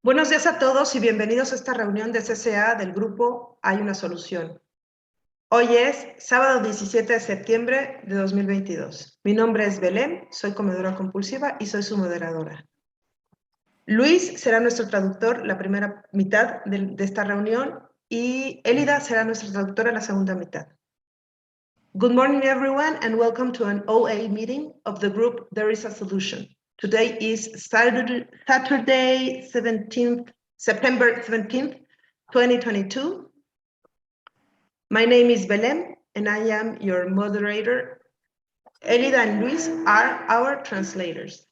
Buenos días a todos y bienvenidos a esta reunión de CCA del grupo Hay una solución. Hoy es sábado 17 de septiembre de 2022. Mi nombre es Belén, soy comedora compulsiva y soy su moderadora. Luis será nuestro traductor la primera mitad de esta reunión y Elida será nuestra traductora la segunda mitad. Good morning everyone and welcome to an OA meeting of the group There is a Solution. Today is Saturday, September 17th, 2022. My name is Belém and I am your moderator. Elida and Luis are our translators.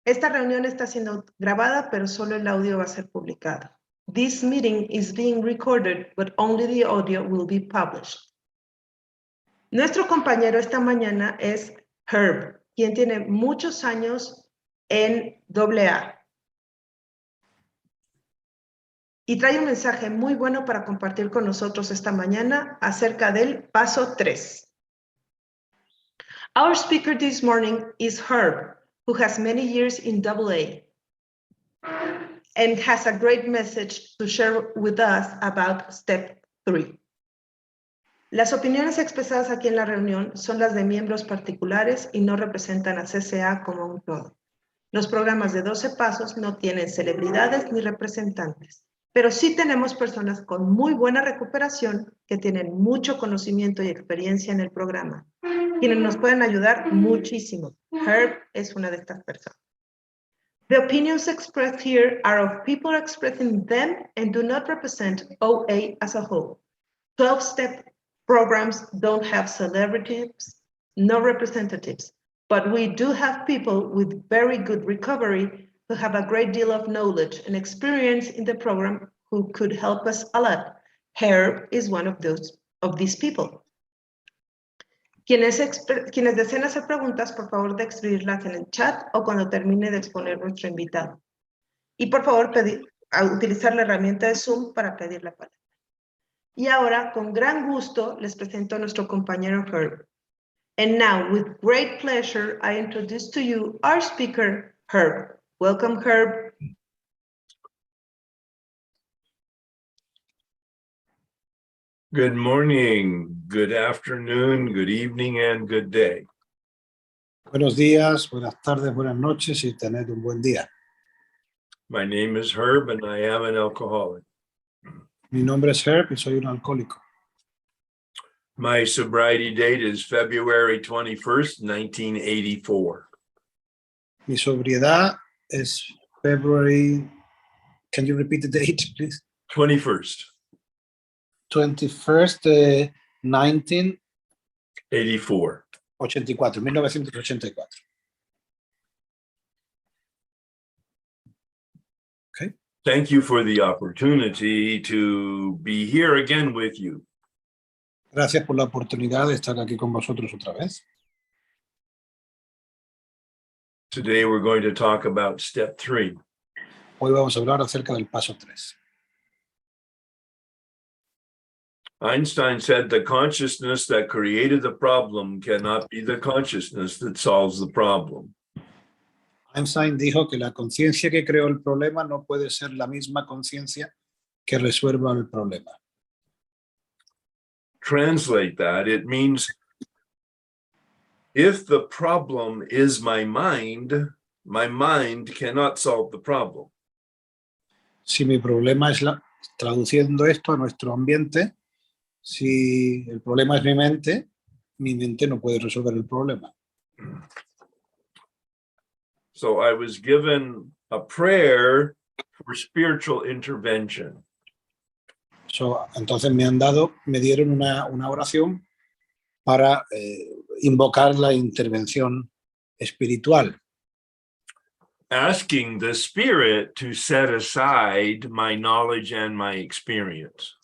Esta reunión está siendo grabada, pero solo el audio va a ser publicado. This meeting is being recorded, but only the audio will be published. Nuestro compañero esta mañana es Herb, quien tiene muchos años en AA. Y trae un mensaje muy bueno para compartir con nosotros esta mañana acerca del paso 3. Our speaker this morning is Herb, who has many years in AA and has a great message to share with us about step 3. Las opiniones expresadas aquí en la reunión son las de miembros particulares y no representan a CCA como un todo. Los programas de 12 pasos no tienen celebridades ni representantes, pero sí tenemos personas con muy buena recuperación que tienen mucho conocimiento y experiencia en el programa, quienes nos pueden ayudar muchísimo. Herb es una de estas personas. The opinions expressed here are of people expressing them and do not represent OA as a whole. 12-step programs don't have celebrities, no representatives, but we do have people with very good recovery who have a great deal of knowledge and experience in the program who could help us a lot. Herb is one of these people. Quienes deseen hacer preguntas, por favor de escribirlas en el chat o cuando termine de exponer nuestro invitado. Y por favor utilizar la herramienta de Zoom para pedir la palabra. Y ahora, con gran gusto, les presento a nuestro compañero Herb. And now, with great pleasure, I introduce to you our speaker, Herb. Welcome, Herb. Good morning, good afternoon, good evening, and good day. Buenos días, buenas tardes, buenas noches y tener un buen día. My name is Herb and I am an alcoholic. Mi nombre es Herb y soy un alcohólico. My sobriety date is February 21st, 1984. Mi sobriedad es February, can you repeat the date, please? 21st. 21st, 84. 1984. Okay. Thank you for the opportunity to be here again with you. Gracias por la oportunidad de estar aquí con vosotros otra vez. Today we're going to talk about step 3. Hoy vamos a hablar acerca del paso 3. Einstein said the consciousness that created the problem cannot be the consciousness that solves the problem. Einstein dijo que la conciencia que creó el problema no puede ser la misma conciencia que resuelva el problema. Translate that, it means if the problem is my mind cannot solve the problem. Si mi problema es traduciendo esto a nuestro ambiente, si el problema es mi mente no puede resolver el problema. So I was given a prayer for spiritual intervention. Entonces me dieron una oración para invocar la intervención espiritual. Asking the Spirit to set aside my knowledge and my experience.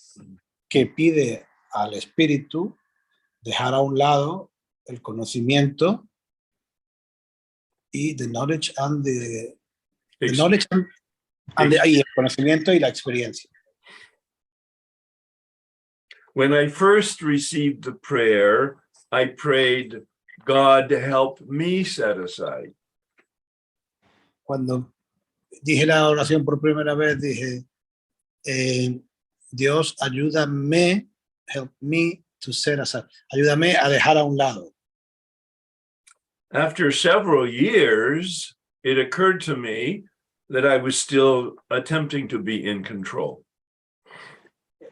Que pide al espíritu dejar a un lado el conocimiento y the knowledge and the knowledge y el conocimiento y la experiencia. When I first received the prayer, I prayed, God help me set aside. Cuando dije la oración por primera vez, dije, Dios, ayúdame, help me to set aside. Ayúdame a dejar a un lado. After several years, it occurred to me that I was still attempting to be in control.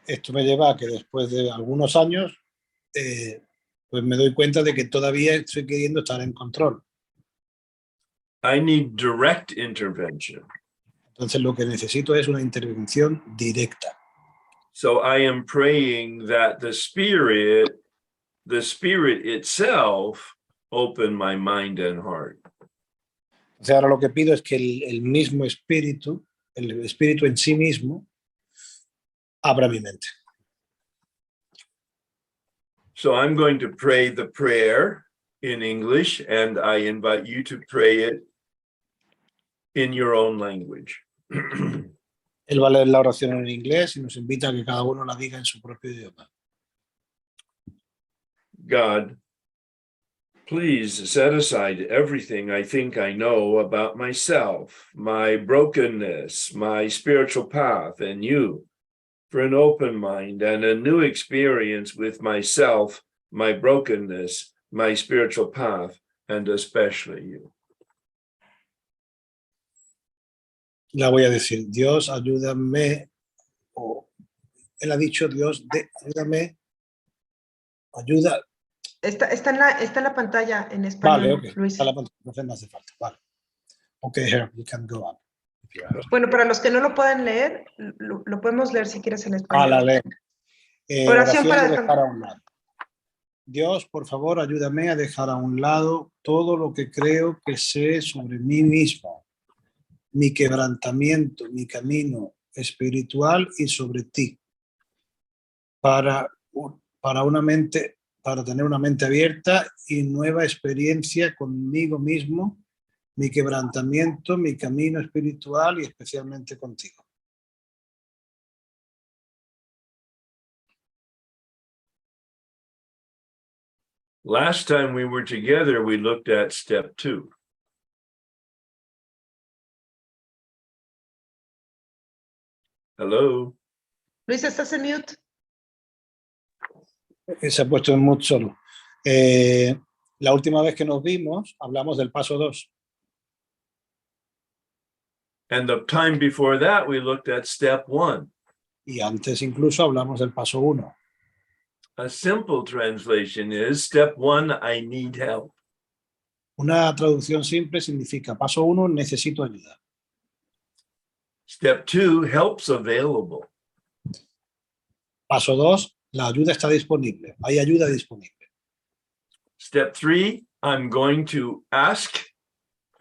Esto me lleva a que después de algunos años, pues me doy cuenta de que todavía estoy queriendo estar en control. I need direct intervention. Entonces lo que necesito es una intervención directa. So I am praying that the Spirit itself, open my mind and heart. O sea, ahora lo que pido es que el mismo espíritu, el espíritu en sí mismo, abra mi mente. So I'm going to pray the prayer in English, and I invite you to pray it in your own language. Él va a leer la oración en inglés y nos invita a que cada uno la diga en su propio idioma. God, please set aside everything I think I know about myself, my brokenness, my spiritual path, and you, for an open mind and a new experience with myself, my brokenness, my spiritual path, and especially you. La voy a decir, Dios, ayúdame, o él ha dicho, Dios, ayúdame, ayuda. Está en la pantalla en Vale, español, ok, Luis. está la pantalla, entonces no hace falta, vale. Ok, here, you can go on. Bueno, para los que no lo pueden leer, lo podemos leer si quieres en español. La leo. Oración para de dejar a un lado. Dios, por favor, ayúdame a dejar a un lado todo lo que creo que sé sobre mí mismo, mi quebrantamiento, mi camino espiritual y sobre ti, para tener una mente abierta y nueva experiencia conmigo mismo, mi quebrantamiento, mi camino espiritual y especialmente contigo. Last time we were together, we looked at step 2. Hello? Luis, ¿estás en mute? Se ha puesto en mute solo. La última vez que nos vimos, hablamos del paso 2. And the time before that, we looked at step 1. Y antes incluso hablamos del paso 1. A simple translation is step 1, I need help. Una traducción simple significa paso 1, necesito ayuda. Step 2, help's available. Paso 2, la ayuda está disponible. Hay ayuda disponible. Step 3, I'm going to ask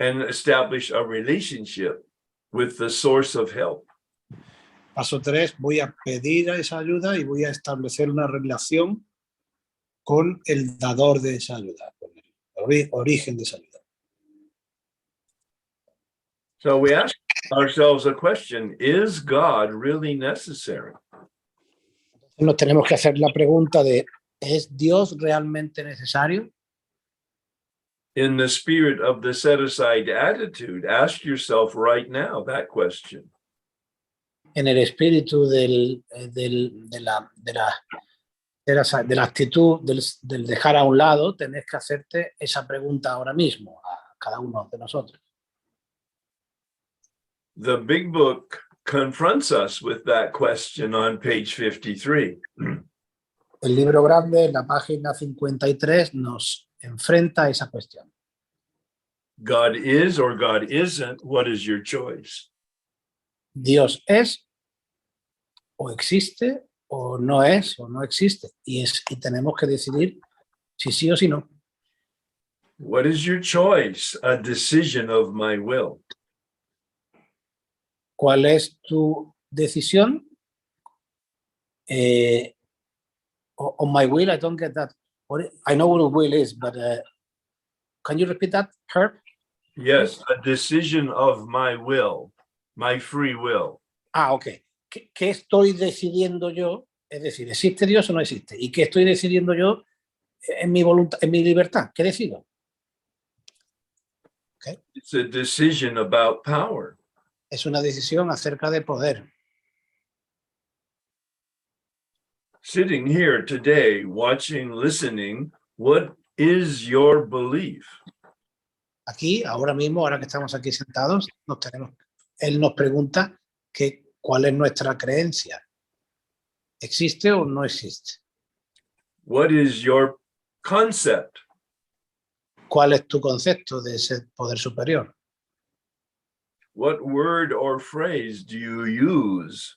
and establish a relationship with the source of help. Paso 3, voy a pedir esa ayuda y voy a establecer una relación con el dador de esa ayuda, con el origen de esa ayuda. So we ask ourselves a question, is God really necessary? Nos tenemos que hacer la pregunta de, ¿es Dios realmente necesario? In the spirit of the set-aside attitude, ask yourself right now that question. En el espíritu de la actitud del dejar a un lado, tenés que hacerte esa pregunta ahora mismo a cada uno de nosotros. The big book confronts us with that question on page 53. El libro grande, en la página 53, nos enfrenta a esa cuestión. God is or God isn't, what is your choice? Dios es, o existe, o no es, o no existe. Y tenemos que decidir si sí o si no. What is your choice? A decision of my will. ¿Cuál es tu decisión? On my will, I don't get that. I know what a will is, but can you repeat that, Herb? Yes, a decision of my will, my free will. Ok. ¿Qué estoy decidiendo yo? Es decir, ¿existe Dios o no existe? ¿Y qué estoy decidiendo yo en mi voluntad, en mi libertad? ¿Qué decido? It's a decision about power. Es una decisión acerca de poder. Sitting here today, watching, listening, what is your belief? Aquí, ahora mismo, ahora que estamos aquí sentados, él nos pregunta cuál es nuestra creencia. ¿Existe o no existe? What is your concept? ¿Cuál es tu concepto de ese poder superior? What word or phrase do you use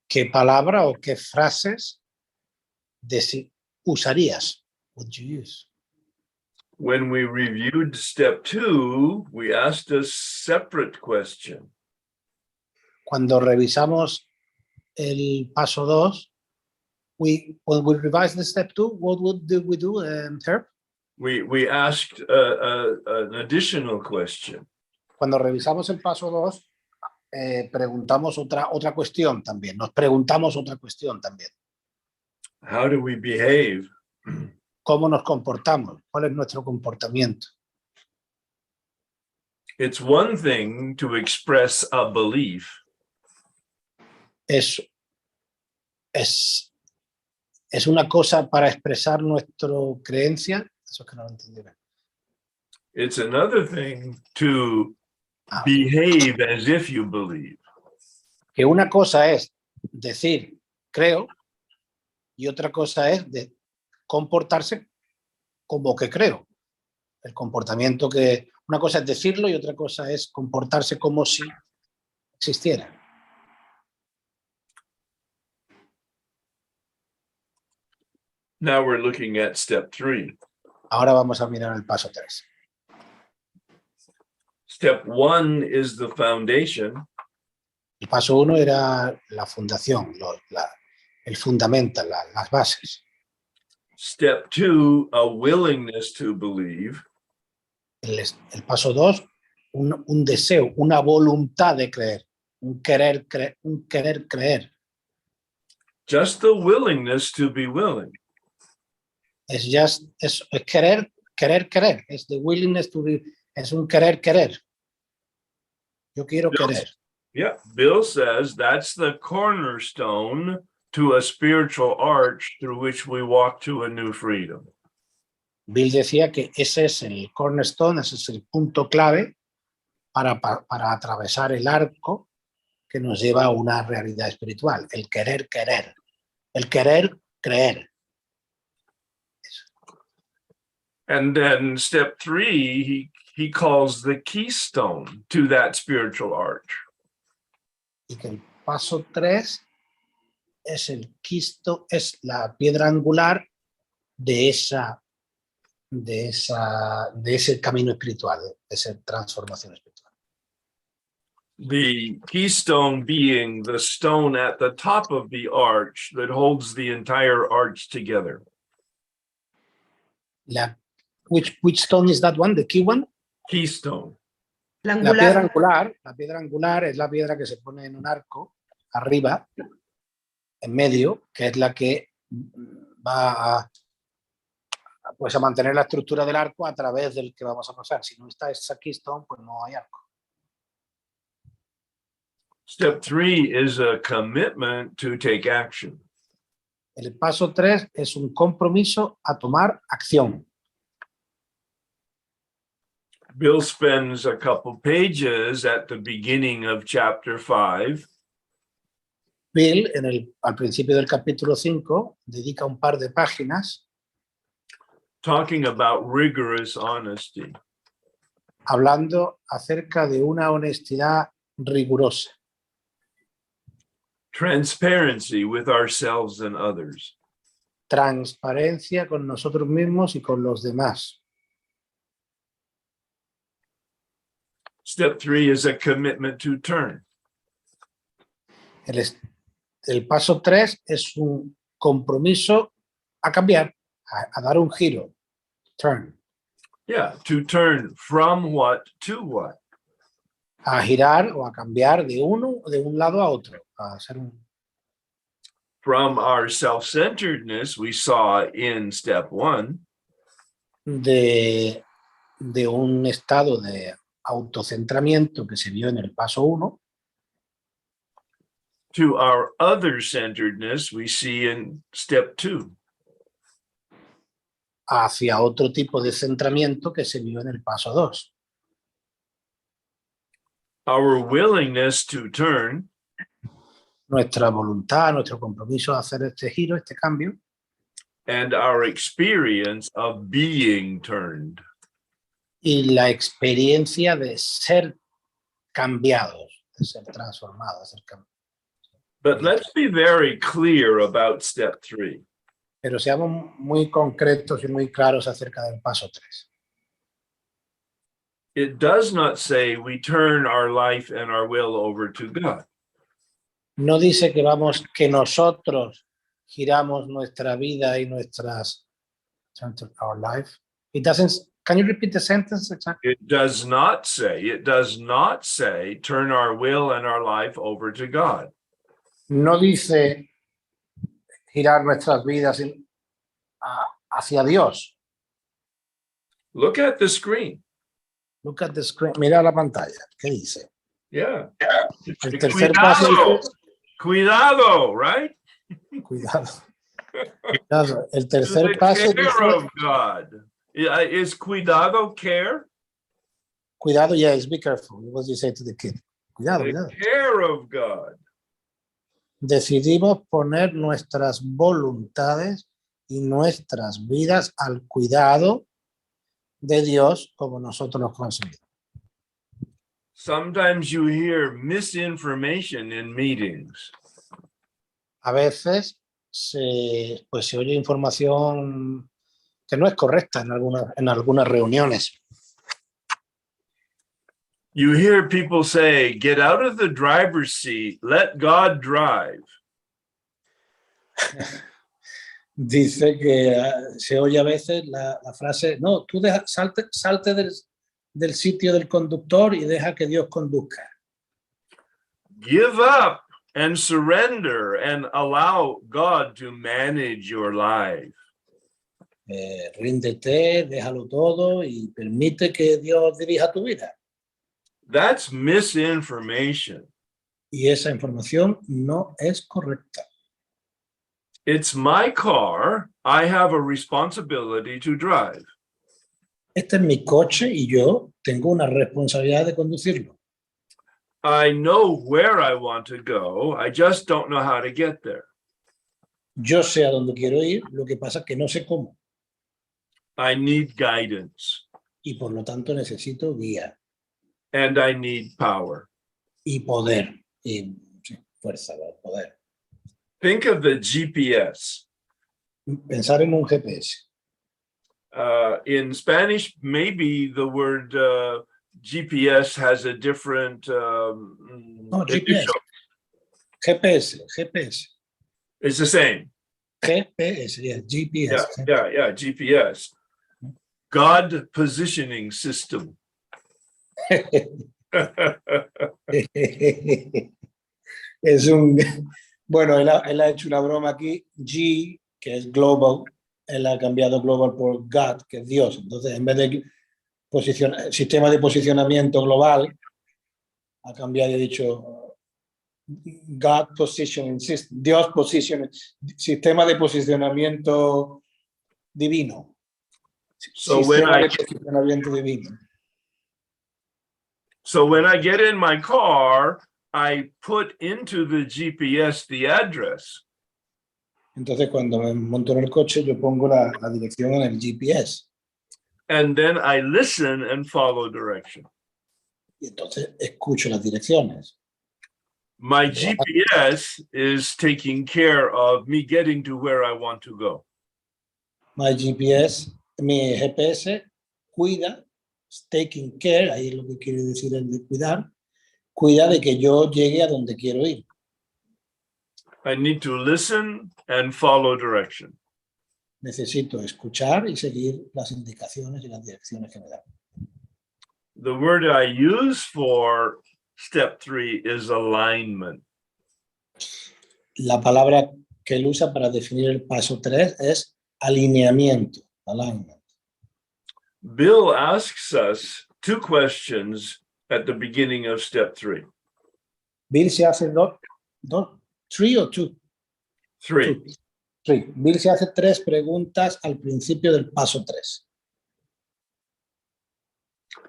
¿Qué palabra o qué frases usarías? Would you use? When we reviewed step 2, we asked a separate question. Cuando revisamos el paso 2, when we revise the step 2, what would we do, Herb? We asked an additional question. Cuando revisamos el paso 2, preguntamos otra cuestión también. Nos preguntamos otra cuestión también. How do we behave? ¿Cómo nos comportamos? ¿Cuál es nuestro comportamiento? It's one thing to express a belief. Es una cosa para expresar nuestra creencia. Eso es que no lo entendí bien. It's another thing to behave as if you believe. Que una cosa es decir creo y otra cosa es de comportarse como que creo. El comportamiento una cosa es decirlo y otra cosa es comportarse como si existiera. Now we're looking at step 3. Ahora vamos a mirar el paso 3. Step 1 is the foundation. El paso 1 era la fundación, el fundamental, las bases. Step 2, a willingness to believe. El paso 2, un deseo, una voluntad de creer, un querer creer. Just the willingness to be willing. Es querer, es the willingness to be, es un querer. Yo quiero querer. Yeah, Bill says that's the cornerstone to a spiritual arch through which we walk to a new freedom. Bill decía que ese es el cornerstone, ese es el punto clave para atravesar el arco que nos lleva a una realidad espiritual, el querer creer. And then step 3, he calls the keystone to that spiritual arch. Y que el paso 3 es es la piedra angular de ese camino espiritual, de esa transformación espiritual. The keystone being the stone at the top of the arch that holds the entire arch together. Which stone is that one? The key one? Keystone. La La piedra angular. angular es la piedra que se pone en un arco arriba, en medio, que es la que va a mantener la estructura del arco a través del que vamos a pasar. Si no está esa keystone, pues no hay arco. Step 3 is a commitment to take action. El paso 3 es un compromiso a tomar acción. Bill spends a couple pages at the beginning of chapter 5 Bill, al principio del capítulo 5, dedica un par de páginas talking about rigorous honesty. hablando acerca de una honestidad rigurosa. Transparency with ourselves and others. Transparencia con nosotros mismos y con los demás. Step 3 is a commitment to turn. El paso 3 es un compromiso a cambiar, a dar un giro. Turn. Yeah, to turn from what to what. A girar o a cambiar de un lado a otro. A hacer From our self-centeredness, we saw in step 1, de un estado de autocentramiento que se vio en el paso 1 to our other-centeredness we see in step 2. hacia otro tipo de centramiento que se vio en el paso 2. Our willingness to turn Nuestra voluntad, nuestro compromiso de hacer este giro, este cambio, and our experience of being turned. y la experiencia de ser cambiados, de ser transformados, de ser cambiados. But let's be very clear about step 3. Pero seamos muy concretos y muy claros acerca del paso 3. It does not say we turn our life and our will over to God. No dice que nosotros giramos nuestra vida y nuestras our life. It doesn't. Can you repeat the sentence exactly? It does not say turn our will and our life over to God. No dice girar nuestras vidas hacia Dios. Look at the screen. Look at the screen. Mira la pantalla. ¿Qué dice? Yeah. El tercer paso dice, Cuidado, right? cuidado. Cuidado. El tercer The paso care dice, of God. Is cuidado care? cuidado, yes, be careful. What you say to the kid. Cuidado, The cuidado. care of God. Decidimos poner nuestras voluntades y nuestras vidas al cuidado de Dios como nosotros los consideramos. Sometimes you hear misinformation in meetings. A veces se oye información que no es correcta en algunas reuniones. You hear people say, get out of the driver's seat, let God drive. Dice que se oye a veces la frase, no, tú salte del sitio del conductor y deja que Dios conduzca. Give up and surrender and allow God to manage your life. Ríndete, déjalo todo y permite que Dios dirija tu vida. That's misinformation. Y esa información no es correcta. It's my car. I have a responsibility to drive. Este es mi coche y yo tengo una responsabilidad de conducirlo. I know where I want to go. I just don't know how to get there. Yo sé a dónde quiero ir, lo que pasa es que no sé cómo. I need guidance Y por lo tanto necesito guía and I need power. y poder. Y sí, fuerza, poder. Think of the GPS. Pensar en un GPS. In Spanish, maybe the word GPS has a different. No, GPS. GPS. It's the same. GPS, yeah, GPS. Yeah, GPS. God positioning system. Es un, bueno, él ha hecho una broma aquí, G, que es global, él ha cambiado global por God, que es Dios. Entonces, en vez de sistema de posicionamiento global, ha cambiado y ha dicho God positioning system, Dios positioning, sistema de posicionamiento divino. So when I get in my car, I put into the GPS the address. Entonces, cuando me monto en el coche, yo pongo la dirección en el GPS. And then I listen and follow direction. Y entonces escucho las direcciones. My GPS is taking care of me getting to where I want to go. My GPS, mi GPS cuida, taking care, ahí es lo que quiere decir el de cuidar, cuida de que yo llegue a donde quiero ir. I need to listen and follow direction. Necesito escuchar y seguir las indicaciones y las direcciones que me dan. The word I use for step 3 is alignment. La palabra que él usa para definir el paso 3 es alineamiento, alignment. Bill asks us two questions at the beginning of step 3. Bill se hace three or two? 3. Two. Three. Bill se hace 3 preguntas al principio del paso 3.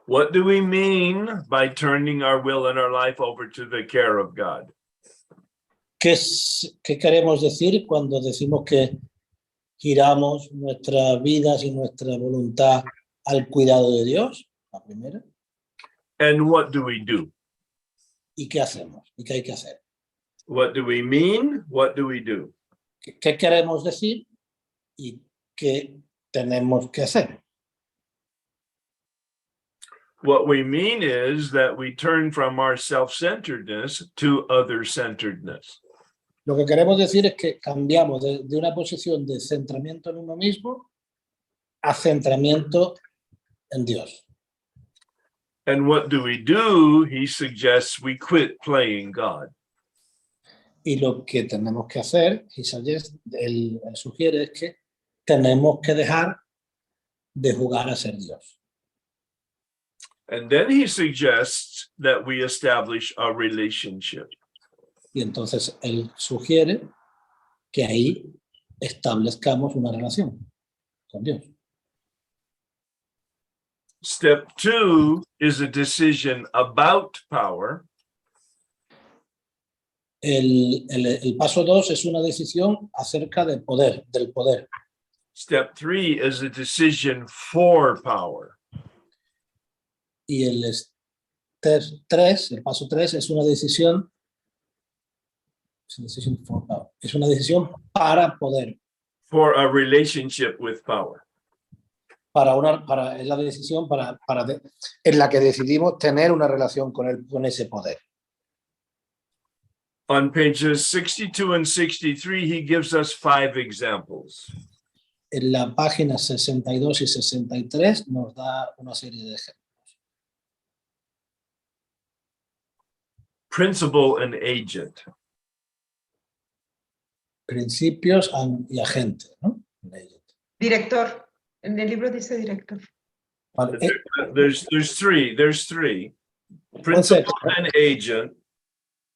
What do we mean by turning our will and our life over to the care of God? ¿Qué queremos decir cuando decimos que giramos nuestras vidas y nuestra voluntad al cuidado de Dios? La primera. And what do we do? ¿Y qué hacemos? ¿Y qué hay que hacer? What do we mean? What do we do? ¿Qué queremos decir? ¿Y qué tenemos que hacer? What we mean is that we turn from our self-centeredness to other-centeredness. Lo que queremos decir es que cambiamos de una posición de centramiento en uno mismo a centramiento en Dios. And what do we do? He suggests we quit playing God. Y lo que tenemos que hacer, él sugiere, es que tenemos que dejar de jugar a ser Dios. And then he suggests that we establish a relationship. Y entonces él sugiere que ahí establezcamos una relación con Dios. Step 2 is a decision about power. El paso 2 es una decisión acerca del poder. Step 3 is a decision for power. Y el paso 3 es una decisión. Es una decisión para poder. For a relationship with power. Es la decisión en la que decidimos tener una relación con ese poder. On pages 62 and 63, he gives us 5 examples. En la página 62 y 63 nos da una serie de ejemplos. Principal and agent. Principios y agentes, ¿no? Director. En el libro dice director. Vale. There's three. Principal and agent.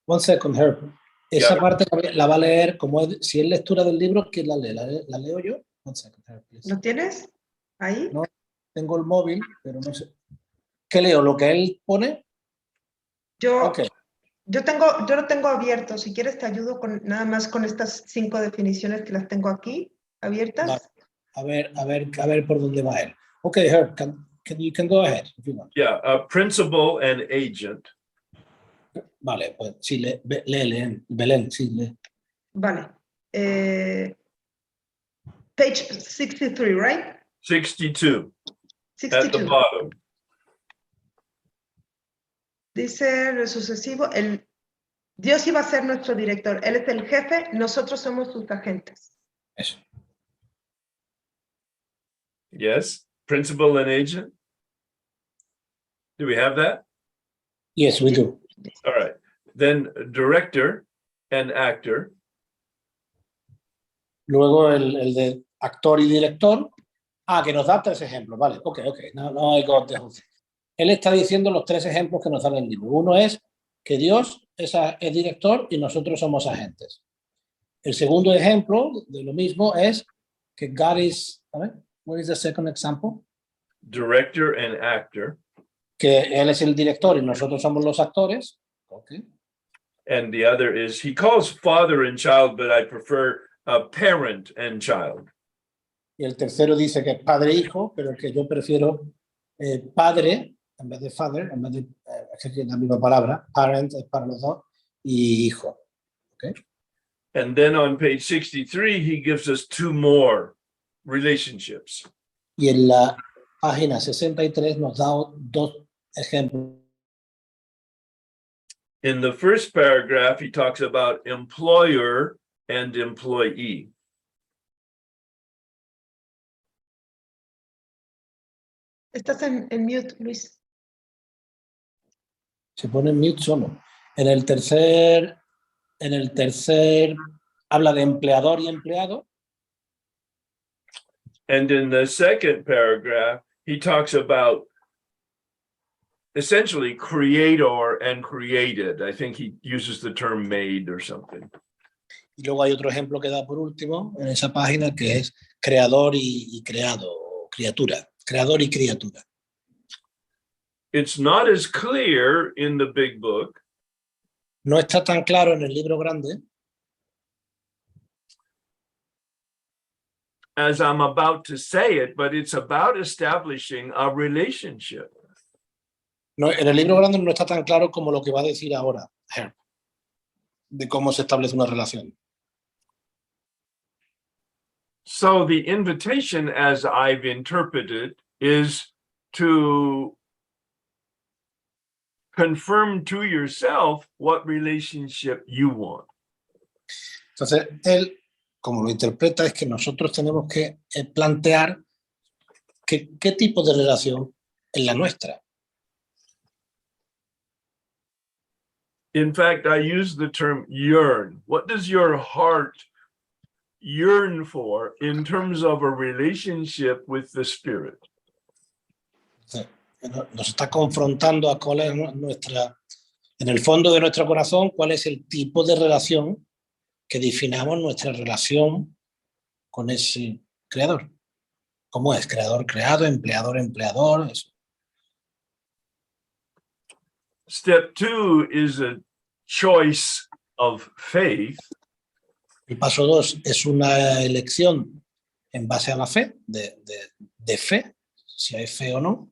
One second, Herb. Esa Yeah. parte la va a leer, si es lectura del libro, ¿quién la lee? ¿La leo yo? One second, Herb, please. ¿Lo tienes ahí? No, tengo el móvil, pero no sé. ¿Qué leo? ¿Lo que él pone? Okay. Yo lo tengo abierto. Si quieres te ayudo nada más con estas 5 definiciones que las tengo aquí abiertas. Vale. A ver por dónde va él. Okay, Herb, you can go ahead if you want. Yeah, principal and agent. Vale, pues sí, lee, Belén, sí, lee. Vale. Page 63, right? 62. 62. At the bottom. Dice el sucesivo, Dios iba a ser nuestro director. Él es el jefe, nosotros somos sus agentes. Eso. Yes, principal and agent. Do we have that? Yes, we do. All right. Then director and actor. Luego el de actor y director. Que nos da 3 ejemplos. Vale, ok. No, I got the whole thing. Él está diciendo los 3 ejemplos que nos dan el libro. Uno es que Dios es director y nosotros somos agentes. El segundo ejemplo de lo mismo es que God is, what is the second example? Director and actor. Que Él es el director y nosotros somos los actores. Okay. And the other is, he calls father and child, but I prefer parent and child. Y el tercero dice que es padre e hijo, pero que yo prefiero padre en vez de father, en vez de es la misma palabra, parent es para los dos, y hijo. Okay. And then on page 63, he gives us 2 more relationships. Y en la página 63 nos da 2 ejemplos. In the first paragraph, he talks about employer and employee. Estás en mute, Luis. Se pone en mute solo. En el tercer habla de empleador y empleado. And in the second paragraph, he talks about essentially creator and created. I think he uses the term made or something. Y luego hay otro ejemplo que da por último en esa página que es creador y creado, o criatura, creador y criatura. It's not as clear in the big book No está tan claro en el libro grande as I'm about to say it, but it's about establishing a relationship. No, en el libro grande no está tan claro como lo que va a decir ahora Herb, de cómo se establece una relación. So the invitation, as I've interpreted, is to confirm to yourself what relationship you want. Entonces, él, como lo interpreta, es que nosotros tenemos que plantear qué tipo de relación es la nuestra. In fact, I use the term yearn. What does your heart yearn for in terms of a relationship with the Spirit? Entonces, nos está confrontando a cuál es nuestra, en el fondo de nuestro corazón, cuál es el tipo de relación que definamos nuestra relación con ese creador. ¿Cómo es? Creador, creado, empleador, empleador. Eso. Step 2 is a choice of faith. El paso 2 es una elección en base a la fe, de fe, si hay fe o no.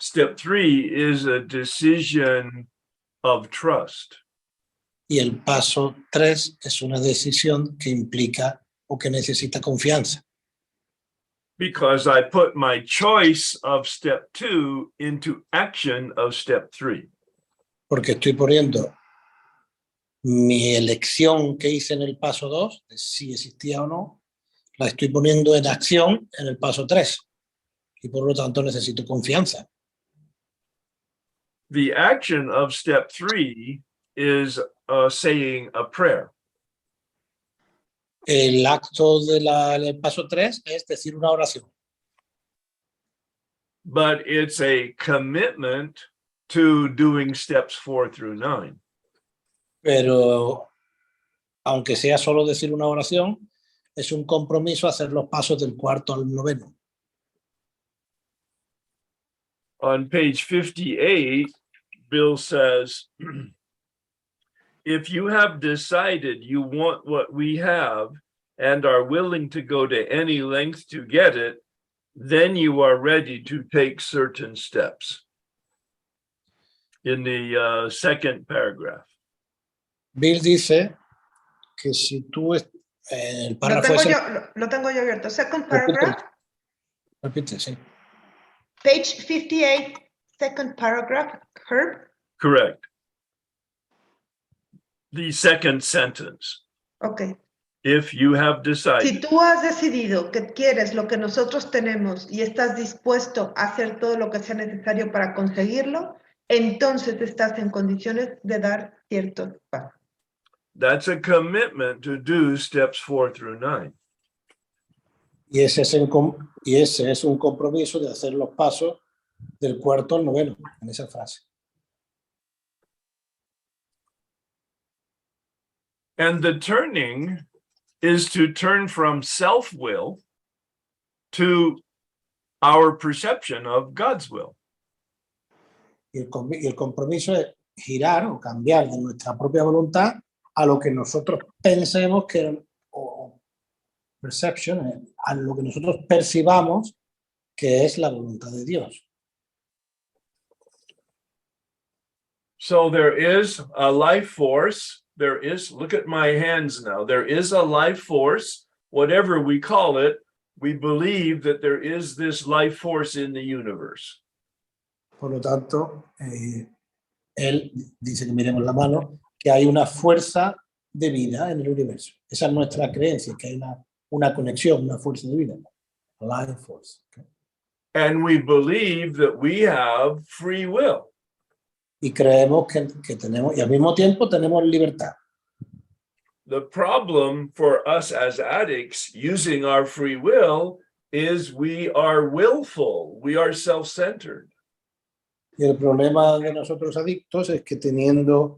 Step 3 is a decision of trust. Y el paso 3 es una decisión que implica o que necesita confianza. Because I put my choice of step 2 into action of step 3. Porque estoy poniendo mi elección que hice en el paso 2, de si existía o no, la estoy poniendo en acción en el paso 3. Y por lo tanto necesito confianza. The action of step 3 is saying a prayer. El acto del paso 3 es decir una oración. But it's a commitment to doing steps 4 through 9. Pero aunque sea solo decir una oración, es un compromiso hacer los pasos del 4º al 9º. On page 58, Bill says, if you have decided you want what we have and are willing to go to any length to get it, then you are ready to take certain steps. In the second paragraph. Bill dice que si tú el párrafo lo tengo yo abierto. Second paragraph. Repite, sí. Page 58, second paragraph, Herb. Correct. The second sentence. Okay. If you have decided. Si tú has decidido que quieres lo que nosotros tenemos y estás dispuesto a hacer todo lo que sea necesario para conseguirlo, entonces estás en condiciones de dar ciertos pasos. That's a commitment to do steps 4 through 9. Y ese es un compromiso de hacer los pasos del 4º al 9º, en esa frase. And the turning is to turn from self-will to our perception of God's will. Y el compromiso es girar o cambiar de nuestra propia voluntad a lo que nosotros pensemos que, o perception, a lo que nosotros percibamos que es la voluntad de Dios. So there is a life force. There is, look at my hands now. There is a life force, whatever we call it. We believe that there is this life force in the universe. Por lo tanto, él dice que miremos la mano, que hay una fuerza de vida en el universo. Esa es nuestra creencia, que hay una conexión, una fuerza de vida. Life force. Okay. And we believe that we have free will. Y creemos que tenemos, y al mismo tiempo tenemos libertad. The problem for us as addicts using our free will is we are willful, we are self-centered. Y el problema de nosotros adictos es que teniendo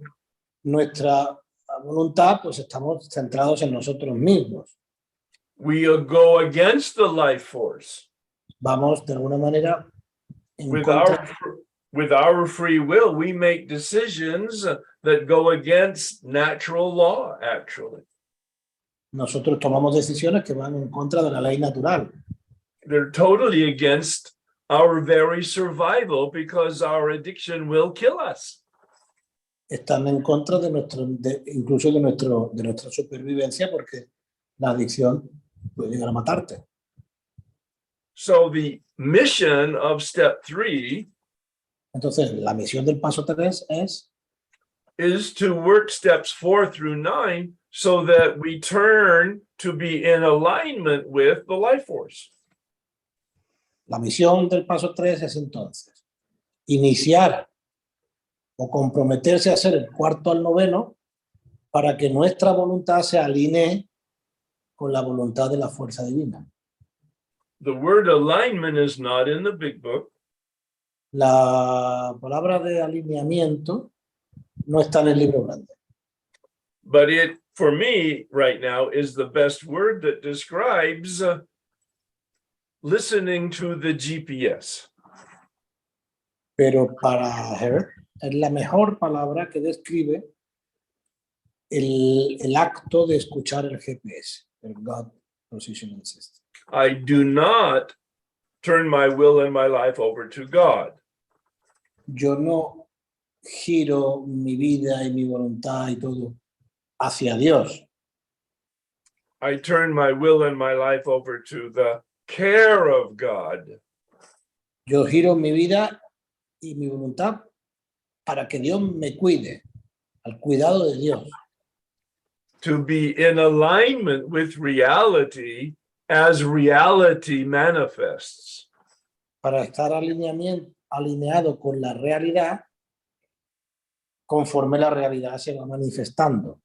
nuestra voluntad, pues estamos centrados en nosotros mismos. We go against the life force. Vamos de alguna manera en With contra. our free will, we make decisions that go against natural law, actually. Nosotros tomamos decisiones que van en contra de la ley natural. They're totally against our very survival because our addiction will kill us. Están en contra de incluso de nuestra supervivencia, porque la adicción puede llegar a matarte. So the mission of step 3 Entonces, la misión del paso 3 is to work steps 4 through 9 so that we turn to be in alignment with the life force. la misión del paso 3 es entonces iniciar o comprometerse a hacer el 4º al 9º para que nuestra voluntad se alinee con la voluntad de la fuerza divina. The word alignment is not in the big book. La palabra de alineamiento no está en el libro grande. But it, for me, right now, is the best word that describes listening to the GPS. Pero para her es la mejor palabra que describe el acto de escuchar el GPS, el God Positioning System. I do not turn my will and my life over to God. Yo no giro mi vida y mi voluntad y todo hacia Dios. I turn my will and my life over to the care of God. Yo giro mi vida y mi voluntad para que Dios me cuide, al cuidado de Dios. To be in alignment with reality as reality manifests. Para estar alineado con la realidad conforme la realidad se va manifestando.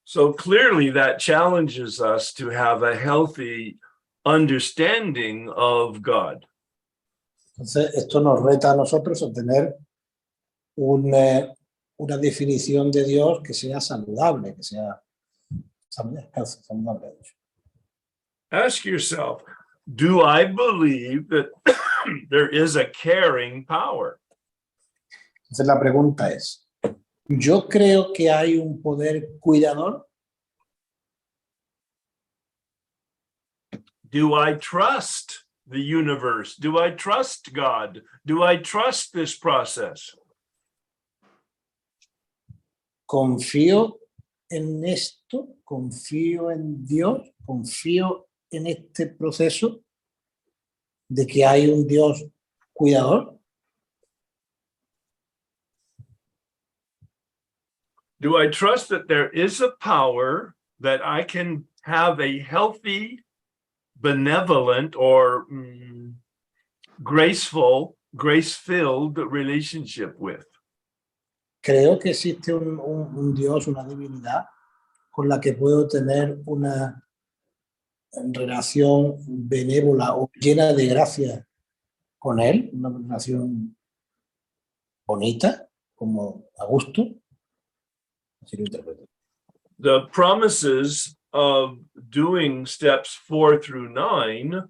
So clearly that challenges us to have a healthy understanding of God. Entonces, esto nos reta a nosotros a tener una definición de Dios que sea saludable, que sea saludable. Ask yourself, do I believe that there is a caring power? Entonces la pregunta es, ¿yo creo que hay un poder cuidador? Do I trust the universe? Do I trust God? Do I trust this process? ¿Confío en esto? ¿Confío en Dios? ¿Confío en este proceso de que hay un Dios cuidador? Do I trust that there is a power that I can have a healthy, benevolent, or graceful, grace-filled relationship with? Creo que existe un Dios, una divinidad con la que puedo tener una relación benévola o llena de gracia con Él, una relación bonita, como a gusto. Así lo interpreto. The promises of doing steps 4 through 9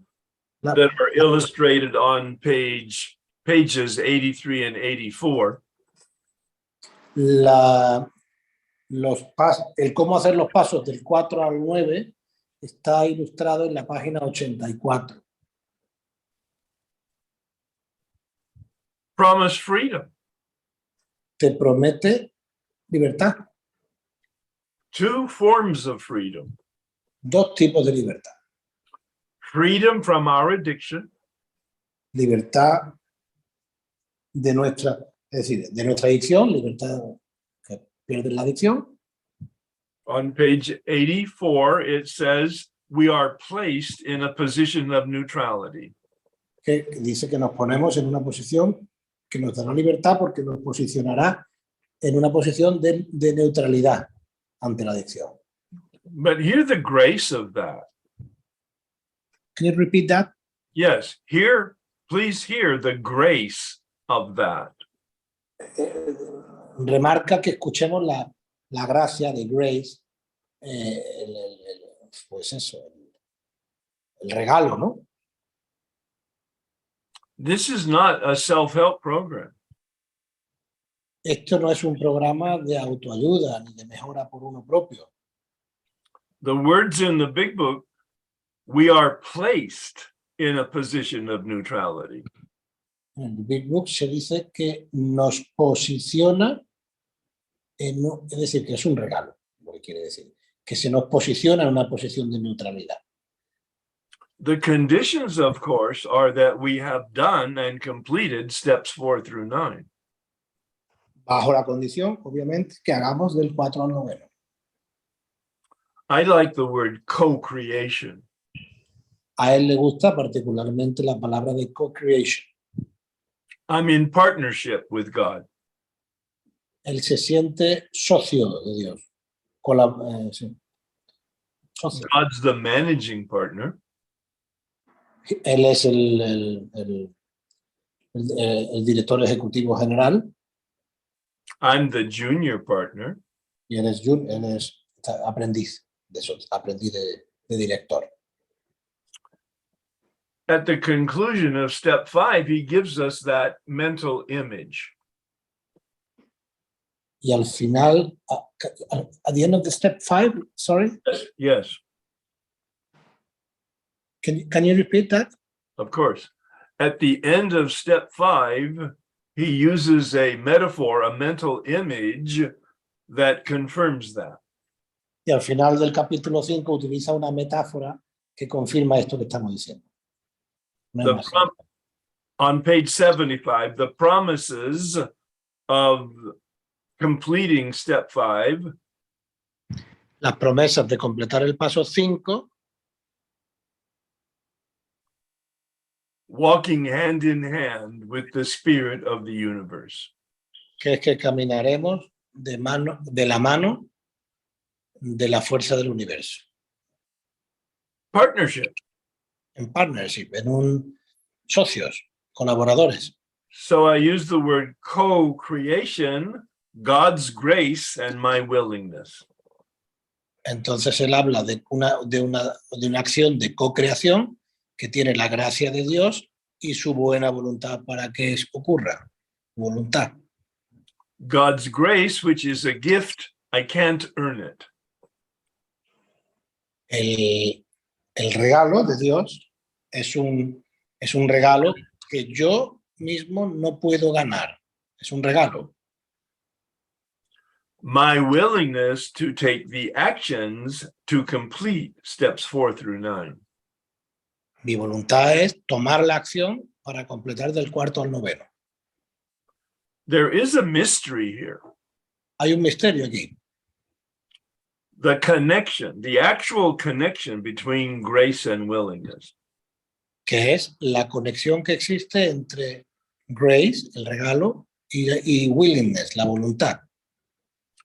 that are illustrated on pages 83 and 84. El cómo hacer los pasos del 4 al 9 está ilustrado en la página 84. Promise freedom. Te promete libertad. 2 forms of freedom. 2 tipos de libertad. Freedom from our addiction. Libertad de nuestra adicción, libertad que pierde la adicción. On page 84, it says we are placed in a position of neutrality. Que dice que nos ponemos en una posición que nos dará libertad porque nos posicionará en una posición de neutralidad ante la adicción. But hear the grace of that. Can you repeat that? Yes, please hear the grace of that. Remarca que escuchemos la gracia de grace, pues eso, el regalo, ¿no? This is not a self-help program. Esto no es un programa de autoayuda ni de mejora por uno propio. The words in the big book, we are placed in a position of neutrality. En el Big Book se dice que nos posiciona, es decir, que es un regalo, lo que quiere decir, que se nos posiciona en una posición de neutralidad. The conditions, of course, are that we have done and completed steps 4 through 9. Bajo la condición, obviamente, que hagamos del 4 al 9. I like the word co-creation. A él le gusta particularmente la palabra de co-creation. I'm in partnership with God. Él se siente socio de Dios. Sí. Socio. God's the managing partner. Él es el director ejecutivo general I'm the junior partner. y él es aprendiz de director. At the conclusion of step 5, he gives us that mental image. Y al final, at the end of the step 5, sorry, Yes, can you repeat that? of course. At the end of step 5, he uses a metaphor, a mental image that confirms that. Y al final del capítulo 5 utiliza una metáfora que confirma esto que estamos diciendo. On page 75, the promises of completing step 5 las promesas de completar el paso 5, walking hand in hand with the spirit of the universe. que es que caminaremos de la mano de la fuerza del universo. Partnership. En partnership, socios, colaboradores. So I use the word co-creation, God's grace and my willingness. Entonces él habla de una acción de co-creación que tiene la gracia de Dios y su buena voluntad para que ocurra. Voluntad. God's grace, which is a gift, I can't earn it. El regalo de Dios es un regalo que yo mismo no puedo ganar. Es un regalo. My willingness to take the actions to complete steps 4 through 9. Mi voluntad es tomar la acción para completar del 4 al 9. There is a mystery here. Hay un misterio aquí. The connection, the actual connection between grace and willingness. Que es la conexión que existe entre grace, el regalo, y willingness, la voluntad.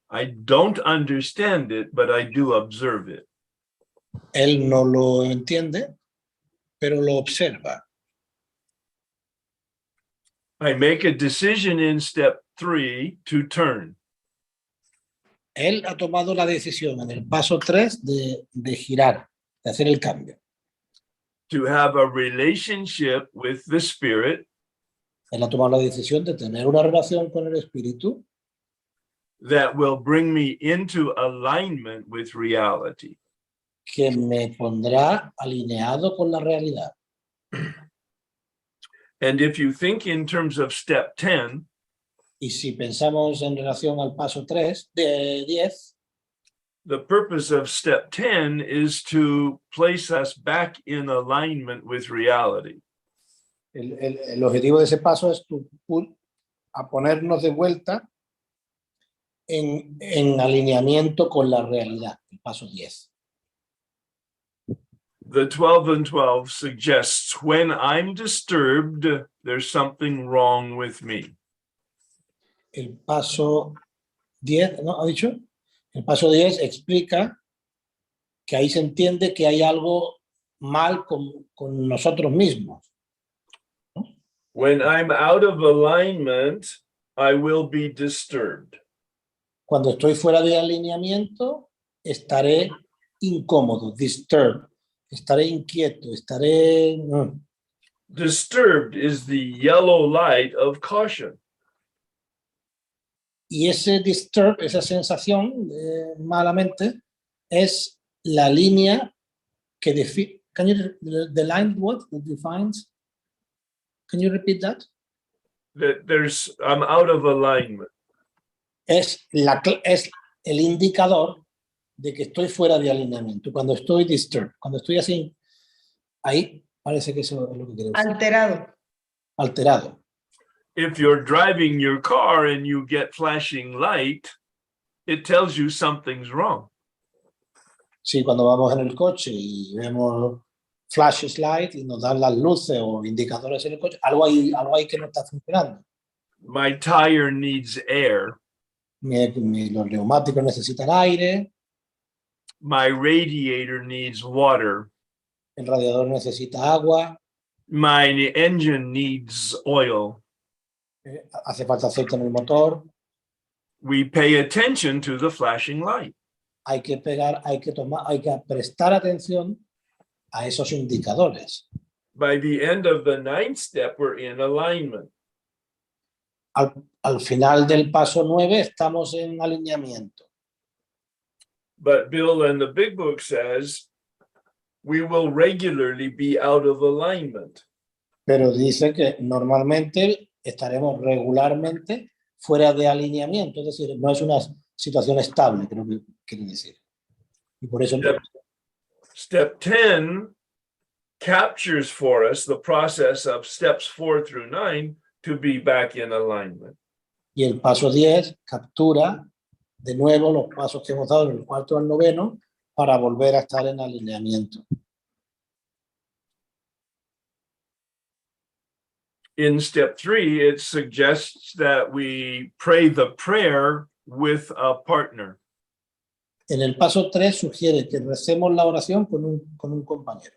I don't understand it, but I do observe it. Él no lo entiende, pero lo observa. I make a decision in step 3 to turn. Él ha tomado la decisión en el paso 3 de girar, de hacer el cambio. To have a relationship with the Spirit. Él ha tomado la decisión de tener una relación con el Espíritu that will bring me into alignment with reality. Que me pondrá alineado con la realidad. And if you think in terms of step 10, y si pensamos en relación al paso 3 de 10, the purpose of step 10 is to place us back in alignment with reality. El objetivo de ese paso es a ponernos de vuelta en alineamiento con la realidad, el paso 10. The 12 and 12 suggests when I'm disturbed, there's something wrong with me. El paso 10, ¿no? ¿Ha dicho? El paso 10 explica que ahí se entiende que hay algo mal con nosotros mismos. ¿No? When I'm out of alignment, I will be disturbed. Cuando estoy fuera de alineamiento, estaré incómodo, disturbed, estaré inquieto, estaré... Disturbed is the yellow light of caution. Y ese disturb, esa sensación malamente, es la línea que define. Can you the line what that defines? Can you repeat that? That I'm out of alignment. Es el indicador de que estoy fuera de alineamiento. Cuando estoy disturbed, cuando estoy así, ahí parece que eso es lo que quiero decir. Alterado. Alterado. If you're driving your car and you get flashing light, it tells you something's wrong. Sí, cuando vamos en el coche y vemos flashes light y nos dan las luces o indicadores en el coche, algo hay que no está funcionando. My tire needs air. Los neumáticos necesitan aire, My radiator needs water. el radiador necesita agua, My engine needs oil. hace falta aceite en el motor, We pay attention to the flashing light. hay que prestar atención a esos indicadores. By the end of the 9th step, we're in alignment. Al final del paso 9 estamos en alineamiento. But Bill in the Big Book says we will regularly be out of alignment. Pero dice que normalmente estaremos regularmente fuera de alineamiento, es decir, no es una situación estable, creo que quiere decir. Y por eso Step 10 captures for us the process of steps 4 through 9 to be back in alignment. y el paso 10 captura de nuevo los pasos que hemos dado del 4 al 9 para volver a estar en alineamiento. In step 3, it suggests that we pray the prayer with a partner. En el paso 3 sugiere que recemos la oración con un compañero.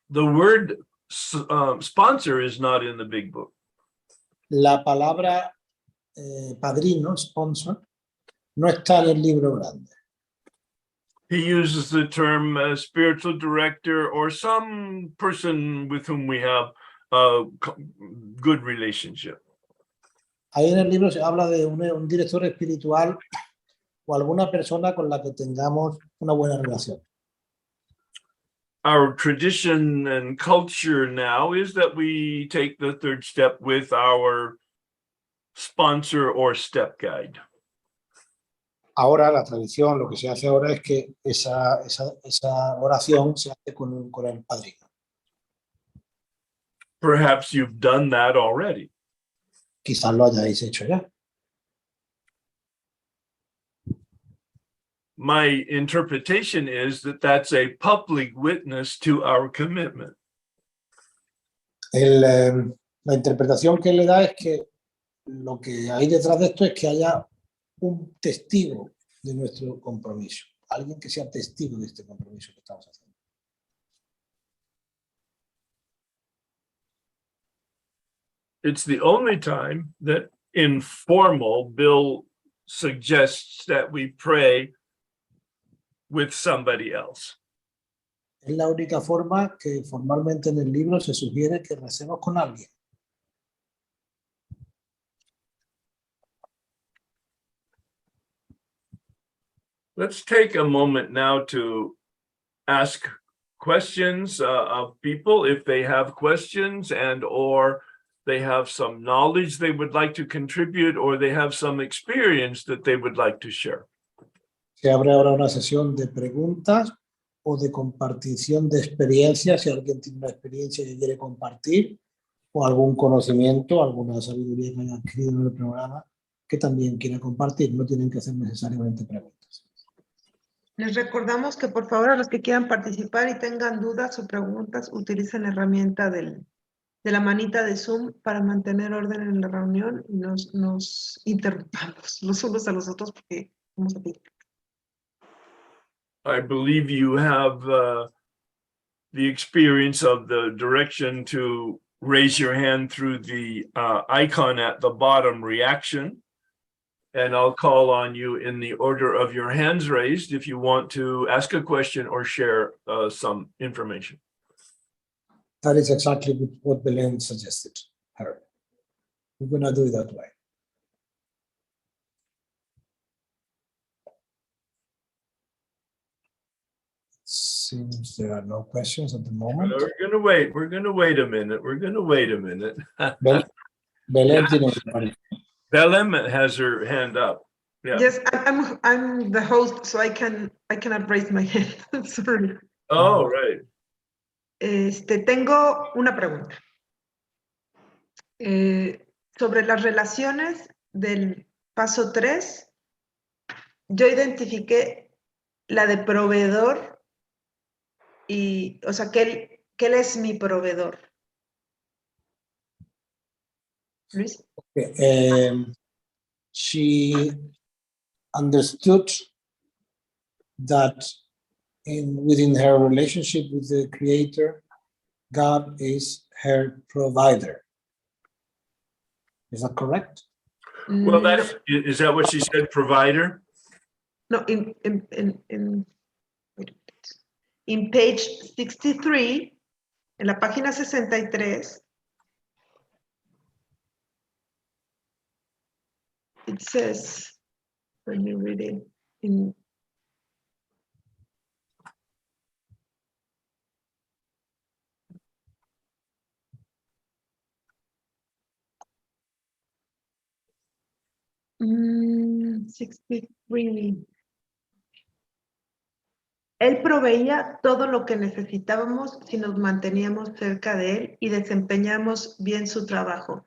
The word sponsor is not in the Big Book. La palabra padrino, sponsor, no está en el libro grande. He uses the term spiritual director or some person with whom we have a good relationship. Ahí en el libro se habla de un director espiritual o alguna persona con la que tengamos una buena relación. Our tradition and culture now is that we take the third step with our sponsor or step guide. Ahora la tradición, lo que se hace ahora es que esa oración se hace con el padrino. Perhaps you've done that already. Quizás lo hayáis hecho ya. My interpretation is that that's a public witness to our commitment. La interpretación que le da es que lo que hay detrás de esto es que haya un testigo de nuestro compromiso, alguien que sea testigo de este compromiso que estamos haciendo. It's the only time that informal Bill suggests that we pray with somebody else. Es la única forma que formalmente en el libro se sugiere que recemos con alguien. Let's take a moment now to ask questions of people if they have questions and or they have some knowledge they would like to contribute or they have some experience that they would like to share. Se abre ahora una sesión de preguntas o de compartición de experiencias, si alguien tiene una experiencia que quiere compartir o algún conocimiento, alguna sabiduría que haya adquirido en el programa que también quiera compartir. No tienen que hacer necesariamente preguntas. Les recordamos que por favor a los que quieran participar y tengan dudas o preguntas, utilicen la herramienta de la manita de Zoom para mantener orden en la reunión y nos interrumpamos los unos a los otros porque vamos a pedir. I believe you have the experience of the direction to raise your hand through the icon at the bottom, reaction. And I'll call on you in the order of your hands raised if you want to ask a question or share some information. That is exactly what Belen suggested, her. We're going to do it that way. Seems there are no questions at the moment. We're going to wait. We're going to wait a minute. We're going to wait a minute. Belen tiene Belém has her hand up. Yeah. Yes, I'm the host, so I cannot raise my hand. Sorry. Oh, right. Tengo una pregunta. Sobre las relaciones del paso 3, yo identifiqué la de proveedor y, o sea, que él es mi proveedor. Luis. She understood that within her relationship with the Creator, God is her provider. Is that correct? Well, is that what she said, provider? No, in page 63, en la página 63, it says, let me read it in Mm, 63. Él proveía todo lo que necesitábamos si nos manteníamos cerca de él y desempeñamos bien su trabajo.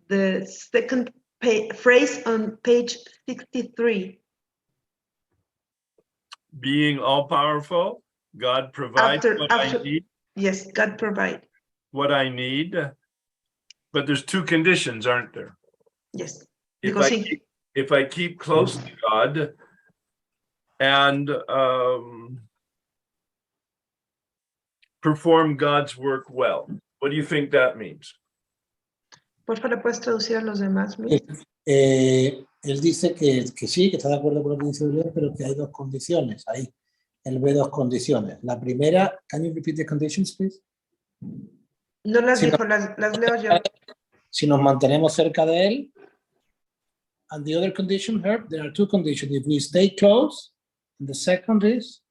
The second phrase on page 63. Being all powerful, God provides I need. Yes, God provide. What I need. But there's two conditions, aren't there? Yes. If I keep close to God and perform God's work well, what do you think that means? Por favor, ¿puedes traducir a los demás? Él dice que sí, que está de acuerdo con lo que dice Belen, pero que hay dos condiciones. Ahí, él ve dos condiciones. La primera, can you repeat the conditions, please? No las dijo, las leo yo. Si nos mantenemos cerca de él. And the other condition, Herb, there are two conditions. If we stay close, and the second is?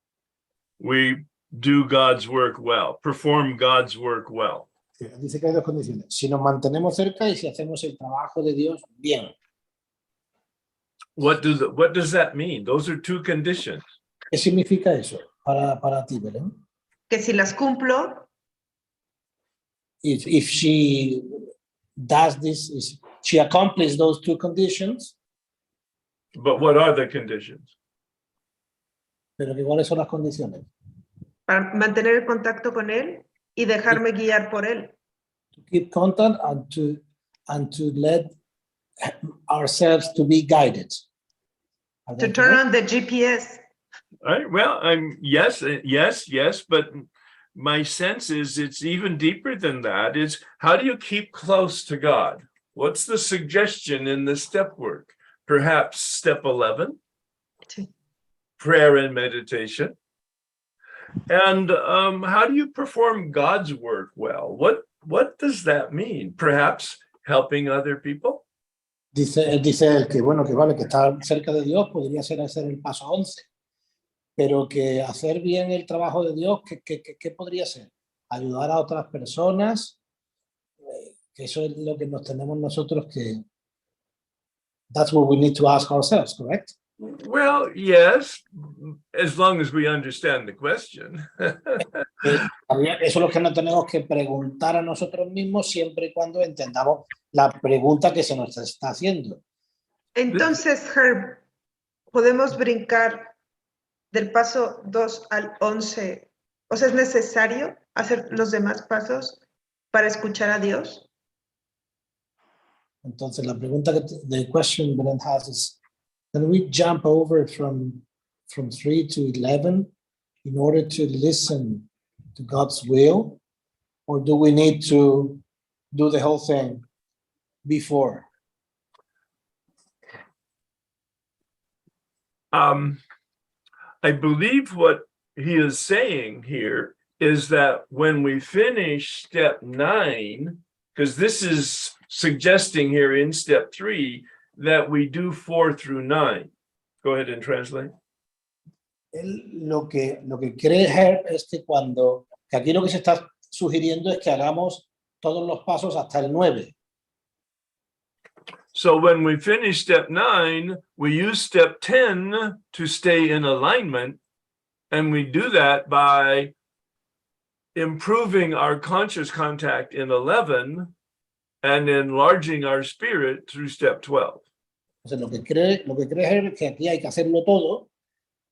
We do God's work well, perform God's work well. Dice que hay dos condiciones. Si nos mantenemos cerca y si hacemos el trabajo de Dios bien. What does that mean? Those are two conditions. ¿Qué significa eso para ti, Belén? Que si las cumplo. If she does this, she accomplishes those two conditions. But what are the conditions? Pero ¿cuáles son las condiciones? Para mantener el contacto con él y dejarme guiar por él. To keep contact and to let ourselves to be guided. To turn on the GPS. All right. Well, yes, but my sense is it's even deeper than that. It's how do you keep close to God? What's the suggestion in the step work? Perhaps step 11, prayer and meditation. And how do you perform God's work well? What does that mean? Perhaps helping other people? Dice él que bueno, que vale, que estar cerca de Dios podría ser hacer el paso 11, pero que hacer bien el trabajo de Dios, ¿qué podría ser? Ayudar a otras personas, que eso es lo que nos tenemos nosotros que... That's what we need to ask ourselves, correct? Well, yes, as long as we understand the question. Eso es lo que nos tenemos que preguntar a nosotros mismos siempre y cuando entendamos la pregunta que se nos está haciendo. Entonces, Herb, podemos brincar del paso 2 al 11. O sea, ¿es necesario hacer los demás pasos para escuchar a Dios? Entonces, la pregunta the question Belen has is, can we jump over from 3 to 11 in order to listen to God's will? Or do we need to do the whole thing before? I believe what he is saying here is that when we finish step 9, because this is suggesting here in step 3 that we do 4 through 9. Go ahead and translate. Lo que cree Herb es que que aquí lo que se está sugiriendo es que hagamos todos los pasos hasta el 9. So when we finish step 9, we use step 10 to stay in alignment, and we do that by improving our conscious contact in 11 and enlarging our spirit through step 12. Entonces lo que cree Herb es que aquí hay que hacerlo todo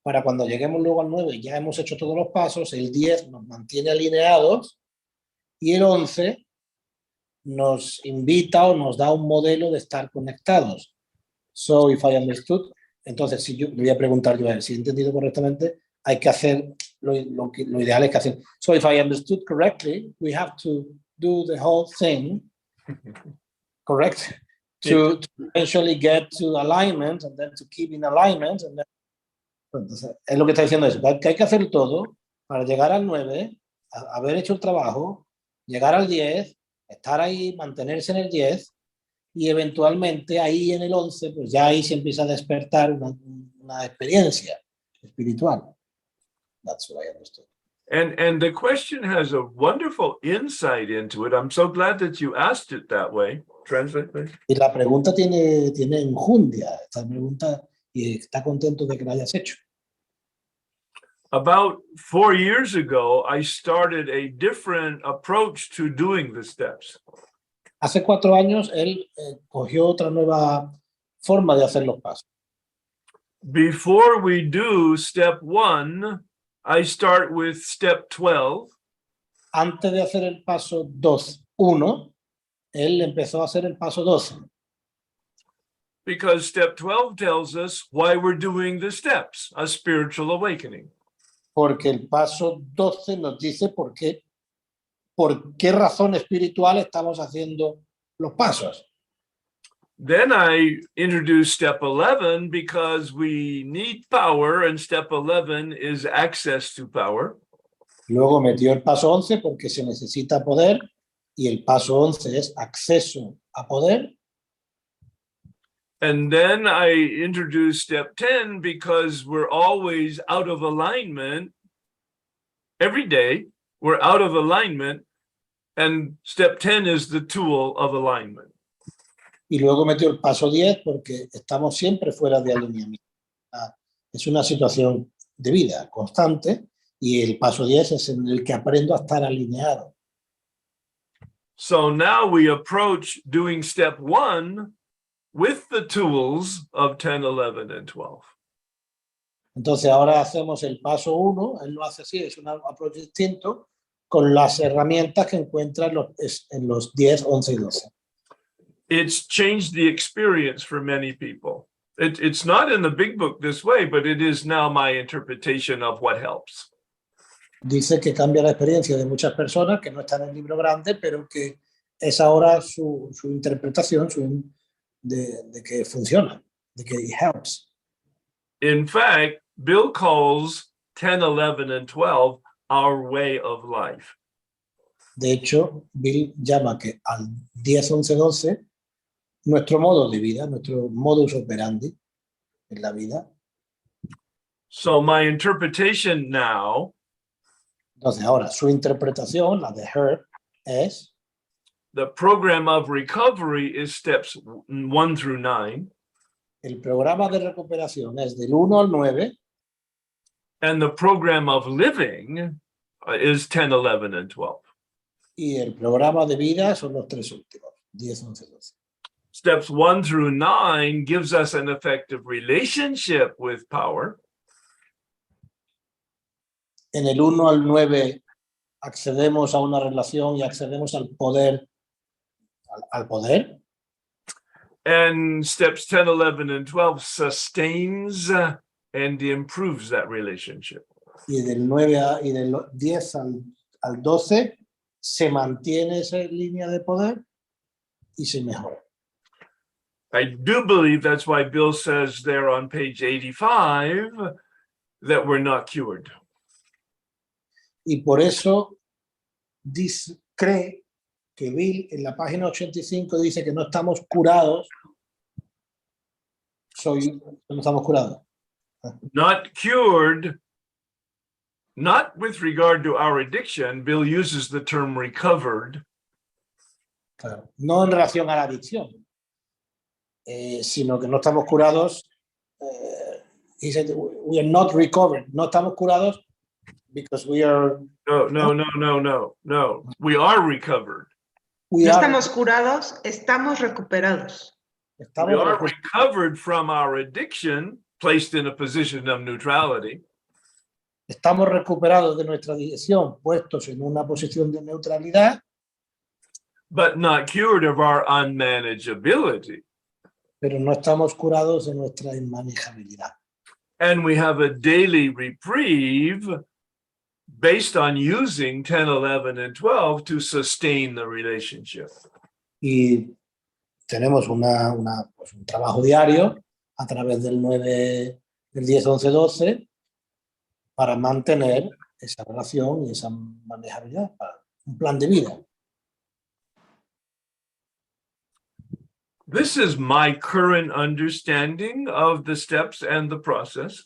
para cuando lleguemos luego al 9 ya hemos hecho todos los pasos, el 10 nos mantiene alineados y el 11 nos invita o nos da un modelo de estar conectados. So, if I understood, entonces si yo le voy a preguntar yo a él, si he entendido correctamente, hay que hacer lo ideal es que hacer. So, if I understood correctly, we have to do the whole thing, correct? To eventually get to alignment and then to keep in alignment. And then... Entonces, es lo que está diciendo eso, que hay que hacer todo para llegar al 9, haber hecho el trabajo, llegar al 10, estar ahí, mantenerse en el 10 y eventualmente ahí en el 11, pues ya ahí se empieza a despertar una experiencia espiritual. That's what I understood. And the question has a wonderful insight into it. I'm so glad that you asked it that way. Translate, please. Y la pregunta tiene enjundia, esta pregunta, y está contento de que la hayas hecho. About 4 years ago, I started a different approach to doing the steps. Hace 4 años, él cogió otra nueva forma de hacer los pasos. Before we do step 1, I start with step 12. Antes de hacer el paso 1, él empezó a hacer el paso 12. Because step 12 tells us why we're doing the steps, a spiritual awakening. Porque el paso 12 nos dice por qué razón espiritual estamos haciendo los pasos. Then I introduced step 11 because we need power, and step 11 is access to power. Luego metió el paso 11 porque se necesita poder, y el paso 11 es acceso a poder. And then I introduced step 10 because we're always out of alignment. Every day, we're out of alignment, and step 10 is the tool of alignment. Y luego metió el paso 10 porque estamos siempre fuera de alineamiento. Es una situación de vida constante y el paso 10 es en el que aprendo a estar alineado. So now we approach doing step 1 with the tools of 10, 11, and 12. Entonces ahora hacemos el paso 1, él lo hace así, es un approach distinto, con las herramientas que encuentra en los 10, 11 y 12. It's changed the experience for many people. It's not in the big book this way, but it is now my interpretation of what helps. Dice que cambia la experiencia de muchas personas que no están en el libro grande, pero que es ahora su interpretación de que funciona, de que it helps. In fact, Bill calls 10, 11, and 12 our way of life. De hecho, Bill llama que al 10, 11, 12 nuestro modo de vida, nuestro modus operandi en la vida. So my interpretation now, Entonces ahora su interpretación, la de Herb, es the program of recovery is steps 1 through 9. el programa de recuperación es del 1 al 9. And the program of living is 10, 11, and 12. Y el programa de vida son los 3 últimos, 10, 11, 12. Steps 1 through 9 gives us an effective relationship with power. En el 1 al 9 accedemos a una relación y accedemos al poder. Al poder. And steps 10, 11, and 12 sustains and improves that relationship. Y del 9 y del 10 al 12 se mantiene esa línea de poder y se mejora. I do believe that's why Bill says there on page 85 that we're not cured. Y por eso cree que Bill en la página 85 dice que no estamos curados. No estamos curados. Not cured, not with regard to our addiction. Bill uses the term recovered. Claro, no en relación a la adicción, sino que no estamos curados. He said we are not recovered. No estamos curados because we are. No. We are recovered. No estamos curados, estamos recuperados. We are recovered from our addiction, placed in a position of neutrality. Estamos recuperados de nuestra adicción, puestos en una posición de neutralidad. But not cured of our unmanageability. Pero no estamos curados de nuestra inmanejabilidad. And we have a daily reprieve based on using 10, 11, and 12 to sustain the relationship. Y tenemos un trabajo diario a través del 9, del 10, 11, 12 para mantener esa relación y esa manejabilidad, un plan de vida. This is my current understanding of the steps and the process.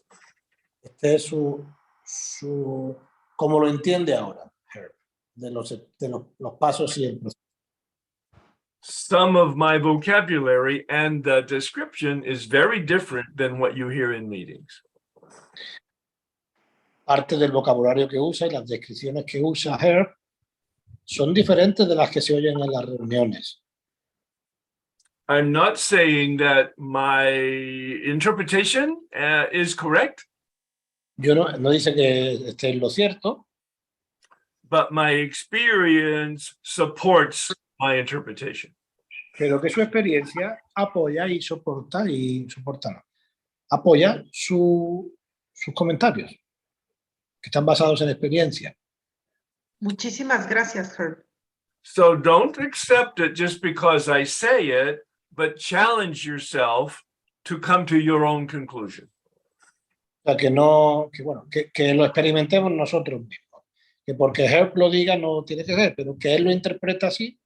Este es como lo entiende ahora, de los pasos y el proceso. Some of my vocabulary and the description is very different than what you hear in meetings. Parte del vocabulario que usa y las descripciones que usa Herb son diferentes de las que se oyen en las reuniones. I'm not saying that my interpretation is correct. Yo no dice que esté en lo cierto. But my experience supports my interpretation. Pero que su experiencia apoya y apoya sus comentarios, que están basados en experiencia. Muchísimas gracias, Herb. So don't accept it just because I say it, but challenge yourself to come to your own conclusion. O sea, que lo experimentemos nosotros mismos. Que porque Herb lo diga no tiene que ser, pero que él lo interpreta así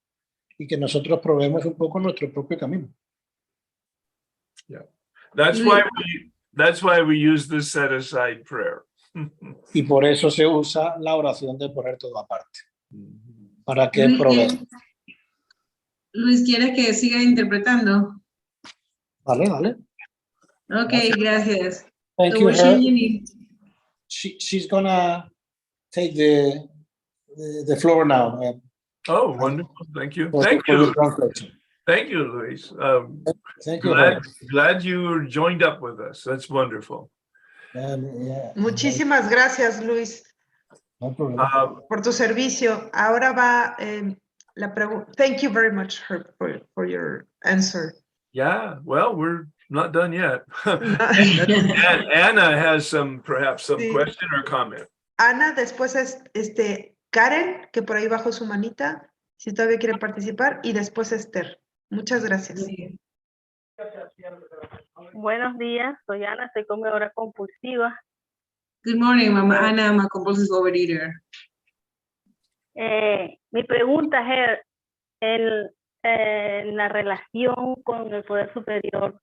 y que nosotros probemos un poco nuestro propio camino. Yeah. That's why we use the set aside prayer. Y por eso se usa la oración de poner todo aparte. Para que probemos. Luis, ¿quiere que siga interpretando? Vale. Ok, gracias. Thank you, Herb. She's gonna take the floor now. Oh, wonderful. Thank you. Thank you, Luis. Thank you. Glad you joined up with us. That's wonderful. Muchísimas gracias, Luis, No problema. por tu servicio. Ahora va la pregunta. Thank you very much, Herb, for your answer. Yeah, well, we're not done yet. Anna has perhaps some question or comment. Ana, después es Karen, que por ahí bajó su manita, si todavía quiere participar, y después Esther. Muchas gracias. Buenos días, soy Ana, soy comedora compulsiva. Good morning, Mama Ana, I'm a compulsive overeater. Mi pregunta es la relación con el poder superior.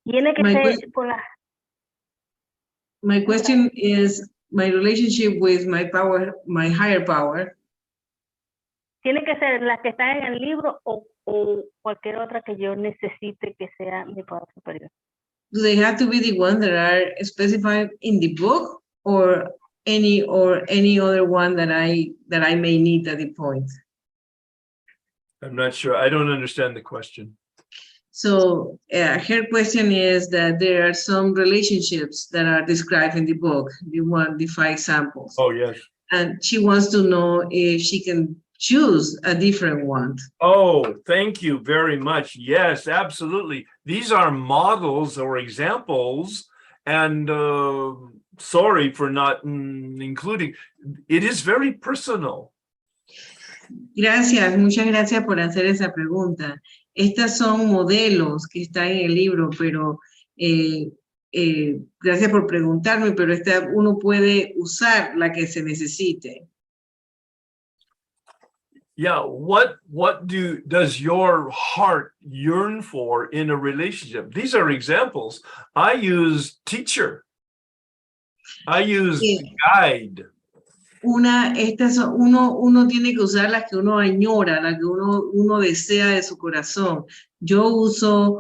Tiene que ser por la... My question is my relationship with my power, my higher power. ¿Tiene que ser la que está en el libro o cualquier otra que yo necesite que sea mi poder superior? Do they have to be the ones that are specified in the book or any other one that I may need at the point? I'm not sure. I don't understand the question. So her question is that there are some relationships that are described in the book, the 5 examples. Oh, yes. And she wants to know if she can choose a different one. Oh, thank you very much. Yes, absolutely. These are models or examples, And sorry for not including. It is very personal. Gracias, muchas gracias por hacer esa pregunta. Estas son modelos que están en el libro, pero gracias por preguntarme, pero uno puede usar la que se necesite. Yeah, what does your heart yearn for in a relationship? These are examples. I use teacher. I use guide. Uno tiene que usar las que uno añora, las que uno desea de su corazón. Yo uso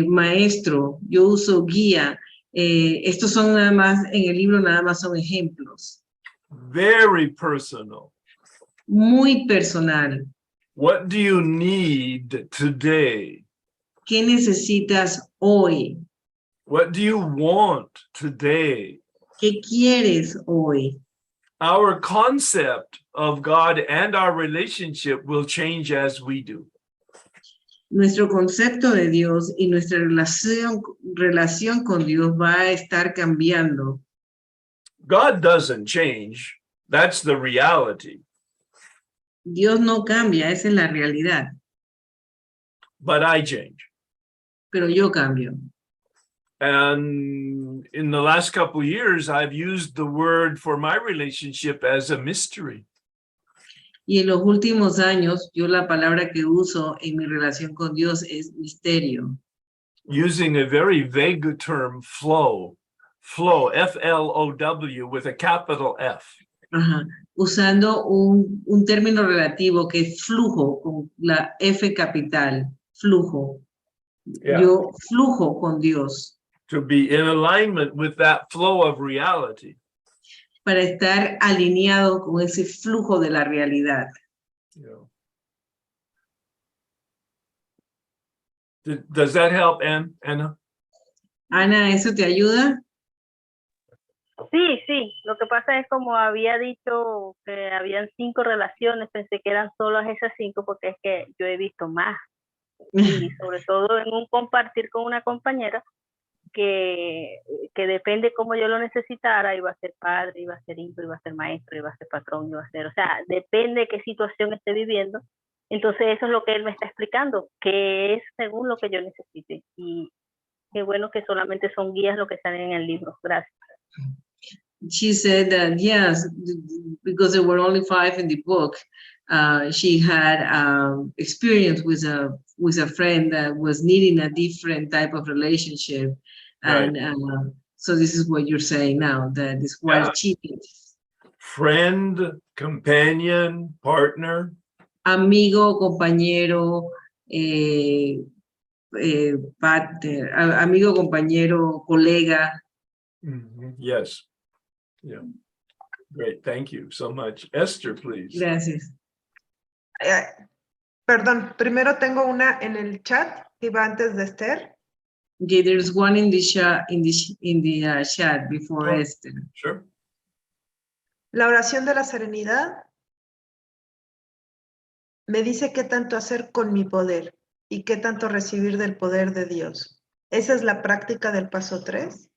maestro, yo uso guía. Estos son nada más, en el libro nada más son ejemplos. Very personal. Muy personal. What do you need today? ¿Qué necesitas hoy? What do you want today? ¿Qué quieres hoy? Our concept of God and our relationship will change as we do. Nuestro concepto de Dios y nuestra relación con Dios va a estar cambiando. God doesn't change. That's the reality. Dios no cambia, esa es la realidad. But I change. Pero yo cambio. And in the last couple of years, I've used the word for my relationship as a mystery. Y en los últimos años, yo la palabra que uso en mi relación con Dios es misterio. Using a very vague term, flow, F-L-O-W with a capital F. Ajá. Usando un término relativo que es flujo, con la F capital, flujo. Yeah. Yo flujo con Dios. To be in alignment with that flow of reality. Para estar alineado con ese flujo de la realidad. Yeah. Does that help, Anna? Ana, ¿eso te ayuda? Sí. Lo que pasa es como había dicho que habían 5 relaciones, pensé que eran solo esas 5 porque es que yo he visto más. Y sobre todo en un compartir con una compañera que depende cómo yo lo necesitara, iba a ser padre, iba a ser hijo, iba a ser maestro, iba a ser patrón, iba a ser, o sea, depende de qué situación esté viviendo. Entonces eso es lo que él me está explicando, que es según lo que yo necesite. Y qué bueno que solamente son guías lo que están en el libro. Gracias. She said that yes, because there were only 5 in the book, she had experience with a friend that was needing a different type of relationship. Right. And so this is what you're saying now, that is what she needs. Friend, companion, partner. Amigo, compañero, partner, amigo, compañero, colega. Mm-hmm. Yes. Yeah. Great. Thank you so much. Esther, please. Gracias. Perdón, primero tengo una en el chat que va antes de Esther. Okay, there's one in the chat chat before Esther. Sure. La oración de la serenidad me dice qué tanto hacer con mi poder y qué tanto recibir del poder de Dios. ¿Esa es la práctica del paso 3?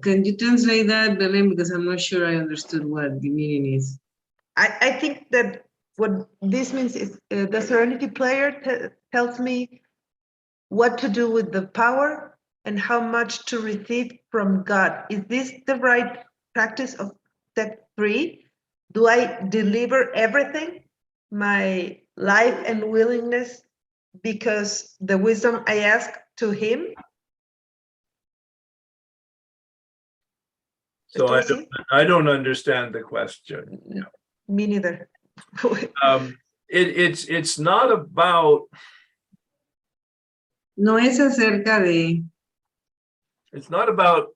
Can you translate that, Belén? Because I'm not sure I understood what the meaning is. I think that what this means is the Serenity Player tells me what to do with the power and how much to receive from God. Is this the right practice of step 3? Do I deliver everything, my life and willingness, because the wisdom I ask to him? So I don't understand the question. No, me neither. It's not about. No es acerca de. It's not about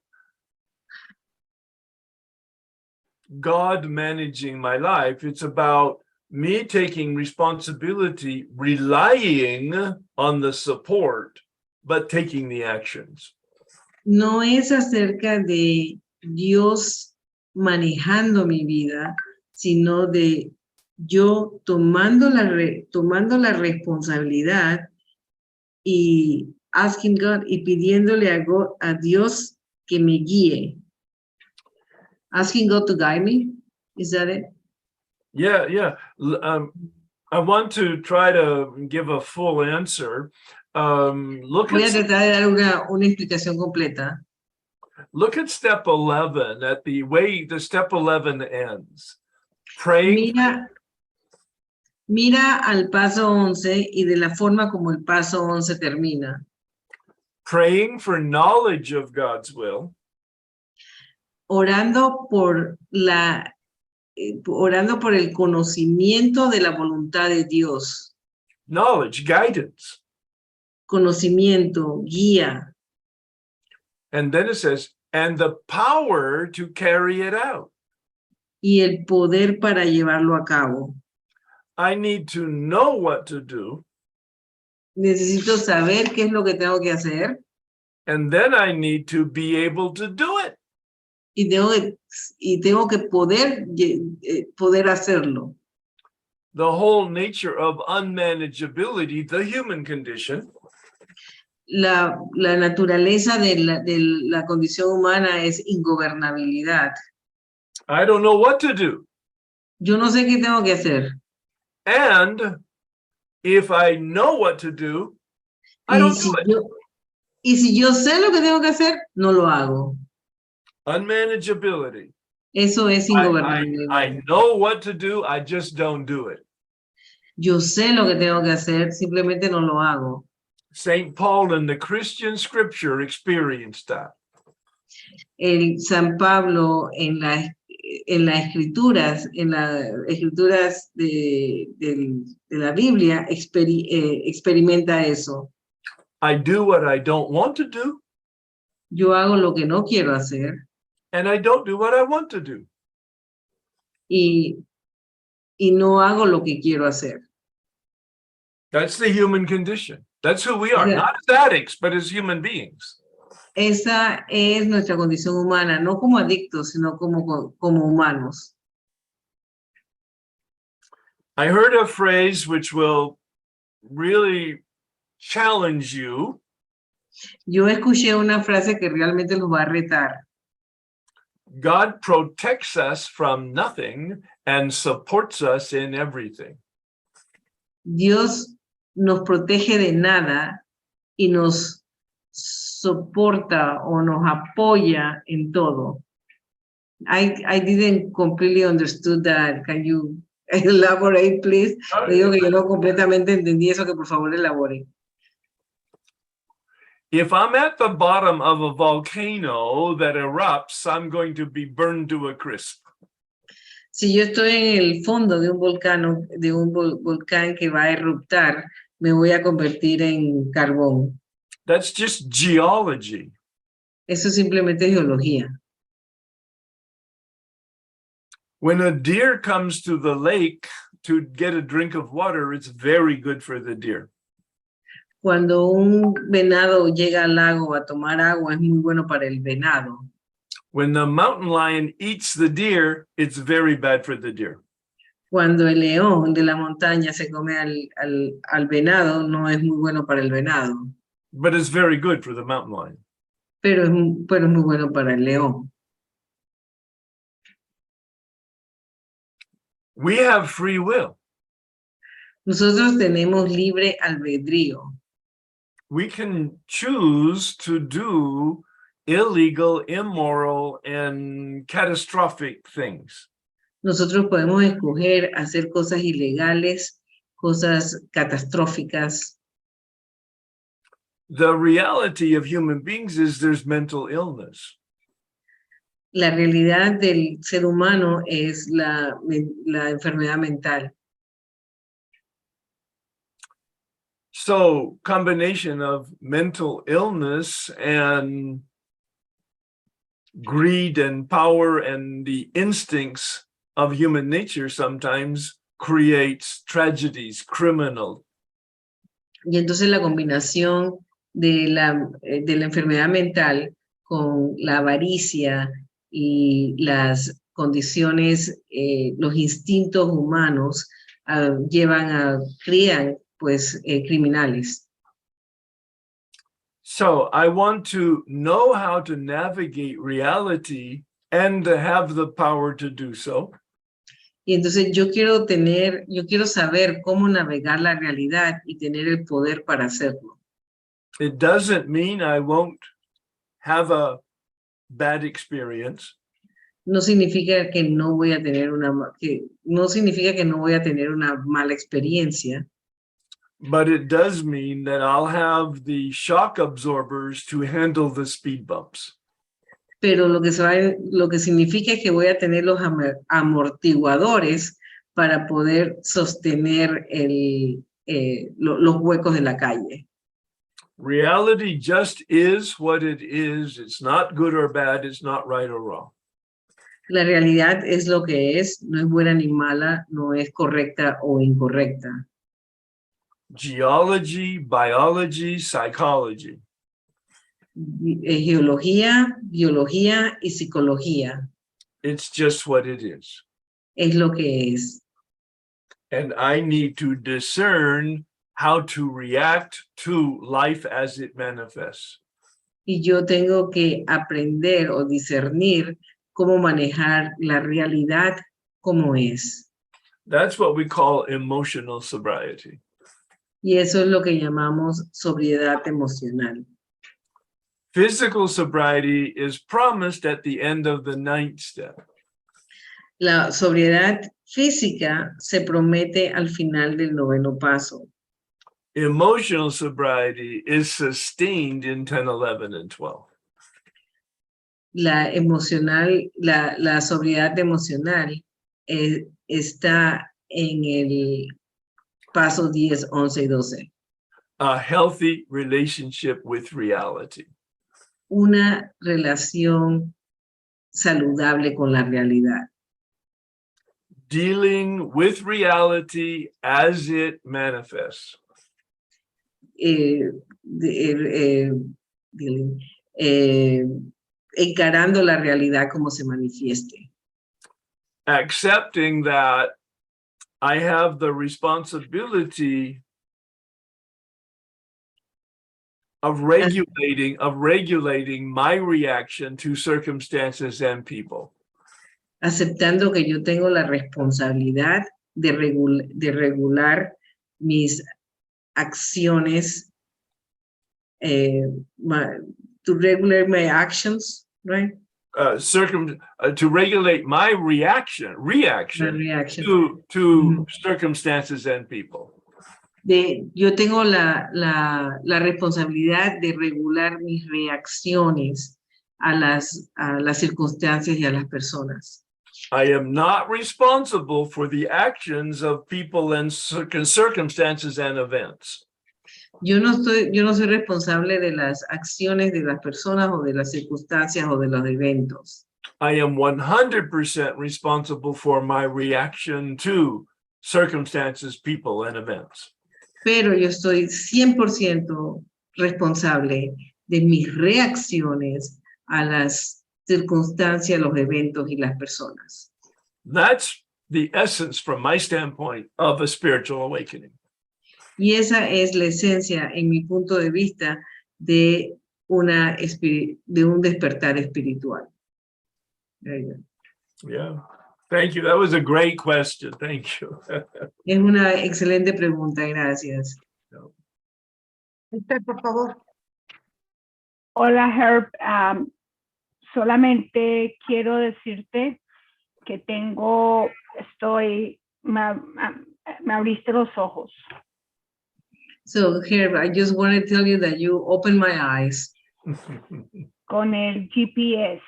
God managing my life. It's about me taking responsibility, relying on the support, but taking the actions. No es acerca de Dios manejando mi vida, sino de yo tomando la responsabilidad y asking God y pidiéndole a Dios que me guíe. Asking God to guide me, is that it? Yeah. I want to try to give a full answer. Look Voy a at tratar de dar una explicación completa. Look at step 11, at the way the step 11 ends. Praying. Mira al paso 11 y de la forma como el paso 11 termina. Praying for knowledge of God's will. Orando por el conocimiento de la voluntad de Dios. Knowledge, guidance. Conocimiento, guía. And then it says, and the power to carry it out. Y el poder para llevarlo a cabo. I need to know what to do. Necesito saber qué es lo que tengo que hacer. And then I need to be able to do it. Y tengo que poder hacerlo. The whole nature of unmanageability, the human condition, La naturaleza de la condición humana es ingobernabilidad. I don't know what to do. Yo no sé qué tengo que hacer. And if I know what to do, I don't do it. Y si yo sé lo que tengo que hacer, no lo hago. Unmanageability. Eso es ingobernabilidad. I know what to do, I just don't do it. Yo sé lo que tengo que hacer, simplemente no lo hago. St. Paul in the Christian scripture experienced that. El San Pablo en las escrituras de la Biblia experimenta eso. I do what I don't want to do. Yo hago lo que no quiero hacer. And I don't do what I want to do. Y no hago lo que quiero hacer. That's the human condition. That's who we are, not as addicts, but as human beings. Esa es nuestra condición humana, no como adictos, sino como humanos. I heard a phrase which will really challenge you. Yo escuché una frase que realmente los va a retar. God protects us from nothing and supports us in everything. Dios nos protege de nada y nos soporta o nos apoya en todo. I didn't completely understood that. Can you elaborate, please? Le digo que yo no completamente entendí eso, que por favor elabore. If I'm at the bottom of a volcano that erupts, I'm going to be burned to a crisp. Si yo estoy en el fondo de un volcán que va a eruptar, me voy a convertir en carbón. That's just geology. Eso simplemente es geología. When a deer comes to the lake to get a drink of water, it's very good for the deer. Cuando un venado llega al lago a tomar agua, es muy bueno para el venado. When the mountain lion eats the deer, it's very bad for the deer. Cuando el león de la montaña se come al venado, no es muy bueno para el venado. But it's very good for the mountain lion. Pero es muy bueno para el león. We have free will. Nosotros tenemos libre albedrío. We can choose to do illegal, immoral, and catastrophic things. Nosotros podemos escoger hacer cosas ilegales, cosas catastróficas. The reality of human beings is there's mental illness. La realidad del ser humano es la enfermedad mental. So, combination of mental illness and greed and power and the instincts of human nature sometimes creates tragedies, criminal. Y entonces la combinación de la enfermedad mental con la avaricia y las condiciones, los instintos humanos crean pues criminales. So I want to know how to navigate reality and to have the power to do so. Y entonces yo quiero saber cómo navegar la realidad y tener el poder para hacerlo. It doesn't mean I won't have a bad experience. No significa que no voy a tener no significa que no voy a tener una mala experiencia, But it does mean that I'll have the shock absorbers to handle the speed bumps. pero lo que significa es que voy a tener los amortiguadores para poder sostener los huecos de la calle. Reality just is what it is. It's not good or bad. It's not right or wrong. La realidad es lo que es, no es buena ni mala, no es correcta o incorrecta. Geology, biology, psychology. Geología, biología y psicología It's just what it is. es lo que es. And I need to discern how to react to life as it manifests. Y yo tengo que aprender o discernir cómo manejar la realidad como es. That's what we call emotional sobriety. Y eso es lo que llamamos sobriedad emocional. Physical sobriety is promised at the end of the 9th step. La sobriedad física se promete al final del 9º paso. Emotional sobriety is sustained in 10, 11, and 12. La sobriedad emocional está en el paso 10, 11 y 12. A healthy relationship with reality. Una relación saludable con la realidad. Dealing with reality as it manifests. Encarando la realidad como se manifieste. Accepting that I have the responsibility of regulating my reaction to circumstances and people. Aceptando que yo tengo la responsabilidad de regular mis acciones, to regulate my actions, right? To regulate my reaction to circumstances and people. Yo tengo la responsabilidad de regular mis reacciones a las circunstancias y a las personas. I am not responsible for the actions of people and circumstances and events. Yo no soy responsable de las acciones de las personas o de las circunstancias o de los eventos. I am 100% responsible for my reaction to circumstances, people, and events. Pero yo estoy 100% responsable de mis reacciones a las circunstancias, los eventos y las personas. That's the essence, from my standpoint, of a spiritual awakening. Y esa es la esencia, en mi punto de vista, de un despertar espiritual. Yeah. Thank you. That was a great question. Thank you. Es una excelente pregunta, gracias. Esther, por favor. Hola, Herb. Solamente quiero decirte que me abriste los ojos. So, Herb, I just want to tell you that you opened my eyes. Con el GPS.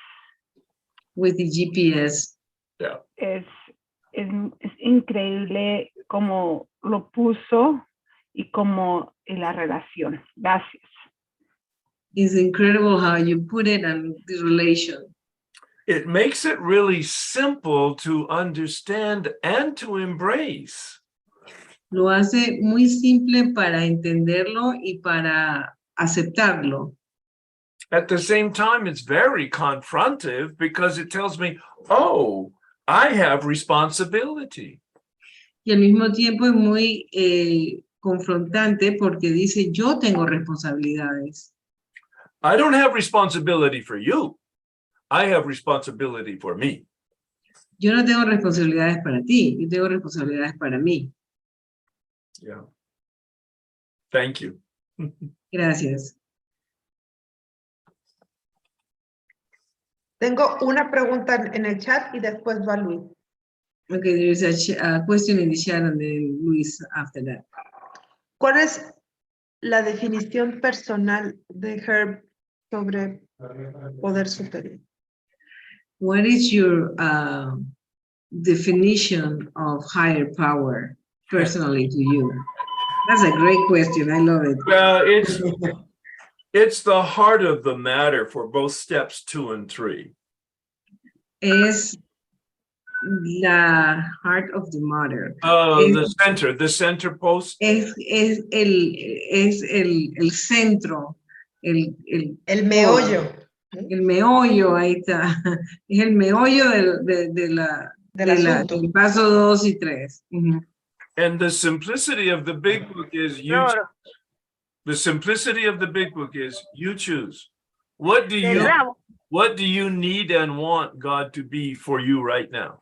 With the GPS. Yeah. Es increíble cómo lo puso y cómo en la relación. Gracias. It's incredible how you put it and the relation. It makes it really simple to understand and to embrace. Lo hace muy simple para entenderlo y para aceptarlo. At the same time, it's very confrontive because it tells me, oh, I have responsibility. Y al mismo tiempo es muy confrontante porque dice, yo tengo responsabilidades. I don't have responsibility for you. I have responsibility for me. Yo no tengo responsabilidades para ti, yo tengo responsabilidades para mí. Yeah. Thank you. Gracias. Tengo una pregunta en el chat y después va Luis. Okay, there is a question in the chat and then Luis after that. ¿Cuál es la definición personal de Herb sobre poder superior? What is your definition of higher power personally to you? That's a great question. I love it. Well, it's the heart of the matter for both steps 2 and 3. Es la heart of the matter. The center post. Es el centro, el meollo. El meollo, ahí está. Es el meollo del paso 2 y 3. And the simplicity of the big book is the simplicity of the big book is you choose. What do you need and want God to be for you right now?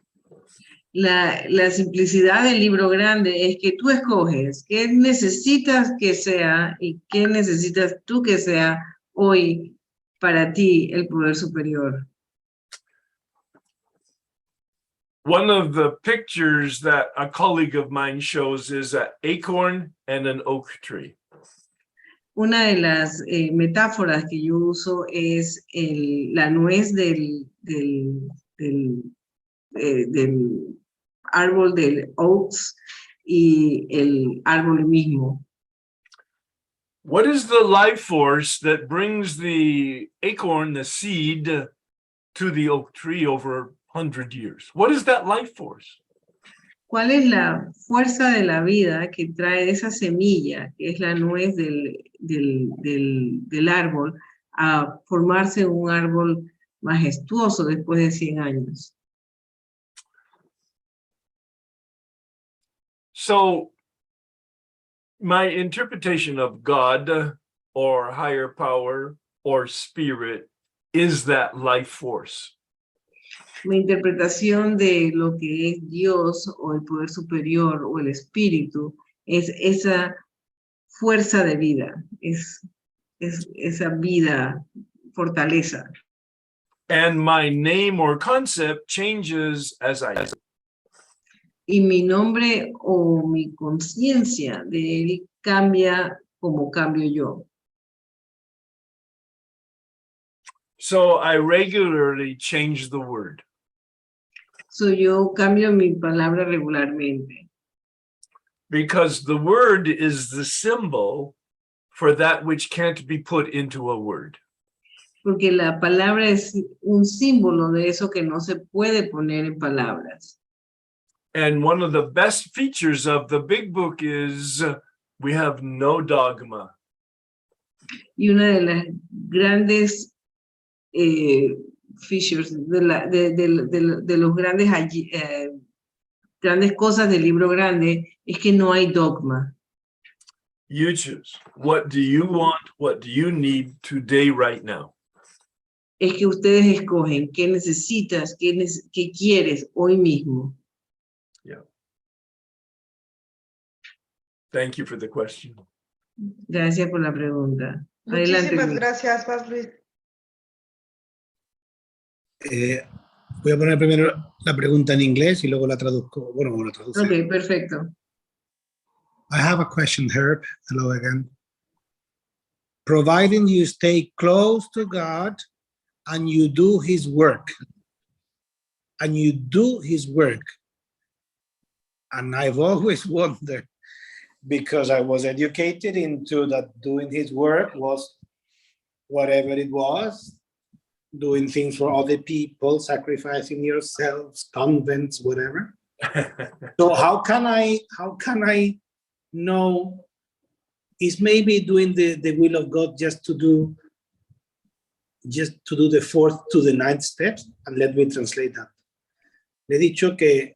La simplicidad del libro grande es que tú escoges qué necesitas que sea y qué necesitas tú que sea hoy para ti el poder superior. One of the pictures that a colleague of mine shows is an acorn and an oak tree. Una de las metáforas que yo uso es la nuez del árbol del oaks y el árbol mismo. What is the life force that brings the acorn, the seed, to the oak tree over 100 years? What is that life force? ¿Cuál es la fuerza de la vida que trae esa semilla, que es la nuez del árbol, a formarse un árbol majestuoso después de 100 años? So, my interpretation of God or higher power or spirit is that life force. Mi interpretación de lo que es Dios o el poder superior o el espíritu es esa fuerza de vida, es esa vida, fortaleza. And my name or concept changes as I do. Y mi nombre o mi conciencia de él cambia como cambio yo. So I regularly change the word. So yo cambio mi palabra regularmente. Because the word is the symbol for that which can't be put into a word. Porque la palabra es un símbolo de eso que no se puede poner en palabras. And one of the best features of the big book is we have no dogma. Y una de las grandes features, de los grandes cosas del libro grande es que no hay dogma. You choose. What do you want? What do you need today, right now? Es que ustedes escogen qué necesitas, qué quieres hoy mismo. Yeah. Thank you for the question. Gracias por la pregunta. Adelante, Muchísimas Luis. gracias, vas Luis. Voy a poner primero la pregunta en inglés y luego la traduzco. Bueno, la traducción. Ok, perfecto. I have a question, Herb. Hello again. Providing you stay close to God and you do his work. And you do his work. And I've always wondered, because I was educated into that doing his work was whatever it was, doing things for other people, sacrificing yourselves, convents, whatever. So how can I know is maybe doing the will of God just to do the 4th to the 9th steps? And let me translate that. Le he dicho que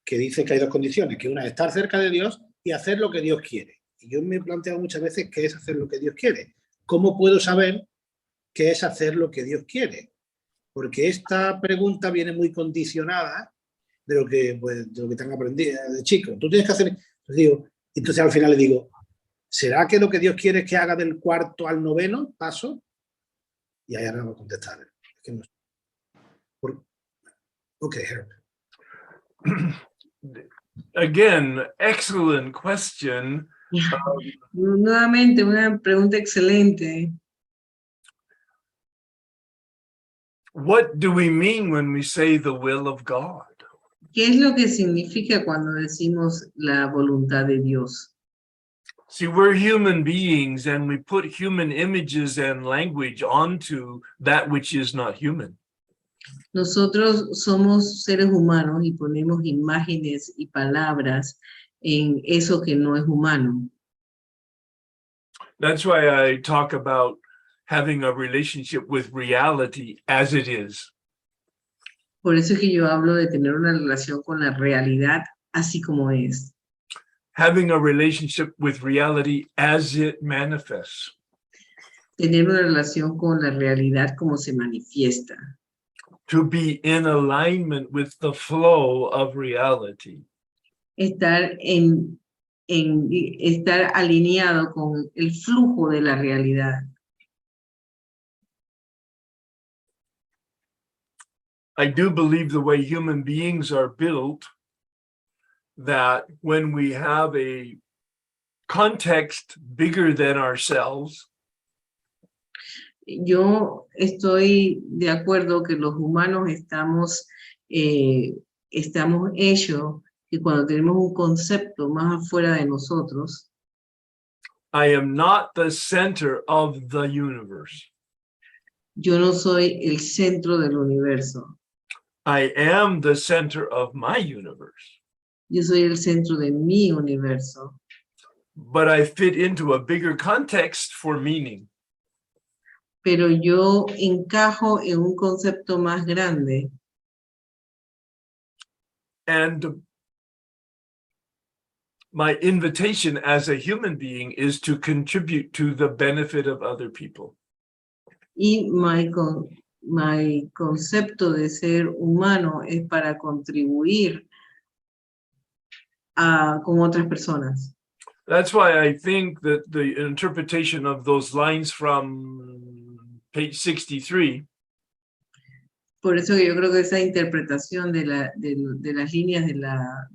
dice que hay dos condiciones, que una es estar cerca de Dios y hacer lo que Dios quiere. Y yo me he planteado muchas veces qué es hacer lo que Dios quiere. ¿Cómo puedo saber que es hacer lo que Dios quiere. Porque esta pregunta viene muy condicionada de lo que, pues, de lo que te han aprendido de chico. Tú tienes que hacer... Entonces al final le digo, ¿será que lo que Dios quiere es que haga del 4º al 9º paso? Y ahí ahora va a contestar. Es que no... Ok, Herb. Again, excellent question. Nuevamente, una pregunta excelente. What do we mean when we say the will of God? ¿Qué es lo que significa cuando decimos la voluntad de Dios? See, we're human beings and we put human images and language onto that which is not human. Nosotros somos seres humanos y ponemos imágenes y palabras en eso que no es humano. That's why I talk about having a relationship with reality as it is. Por eso es que yo hablo de tener una relación con la realidad así como es. Having a relationship with reality as it manifests. Tener una relación con la realidad como se manifiesta. To be in alignment with the flow of reality. Estar alineado con el flujo de la realidad. I do believe the way human beings are built, that when we have a context bigger than ourselves, Yo estoy de acuerdo que los humanos estamos hechos que cuando tenemos un concepto más afuera de nosotros, I am not the center of the universe. yo no soy el centro del universo. I am the center of my universe. Yo soy el centro de mi universo. But I fit into a bigger context for meaning. Pero yo encajo en un concepto más grande. And my invitation as a human being is to contribute to the benefit of other people. Y mi concepto de ser humano es para contribuir con otras personas. That's why I think that the interpretation of those lines from page 63 Por eso yo creo que esa interpretación de las líneas de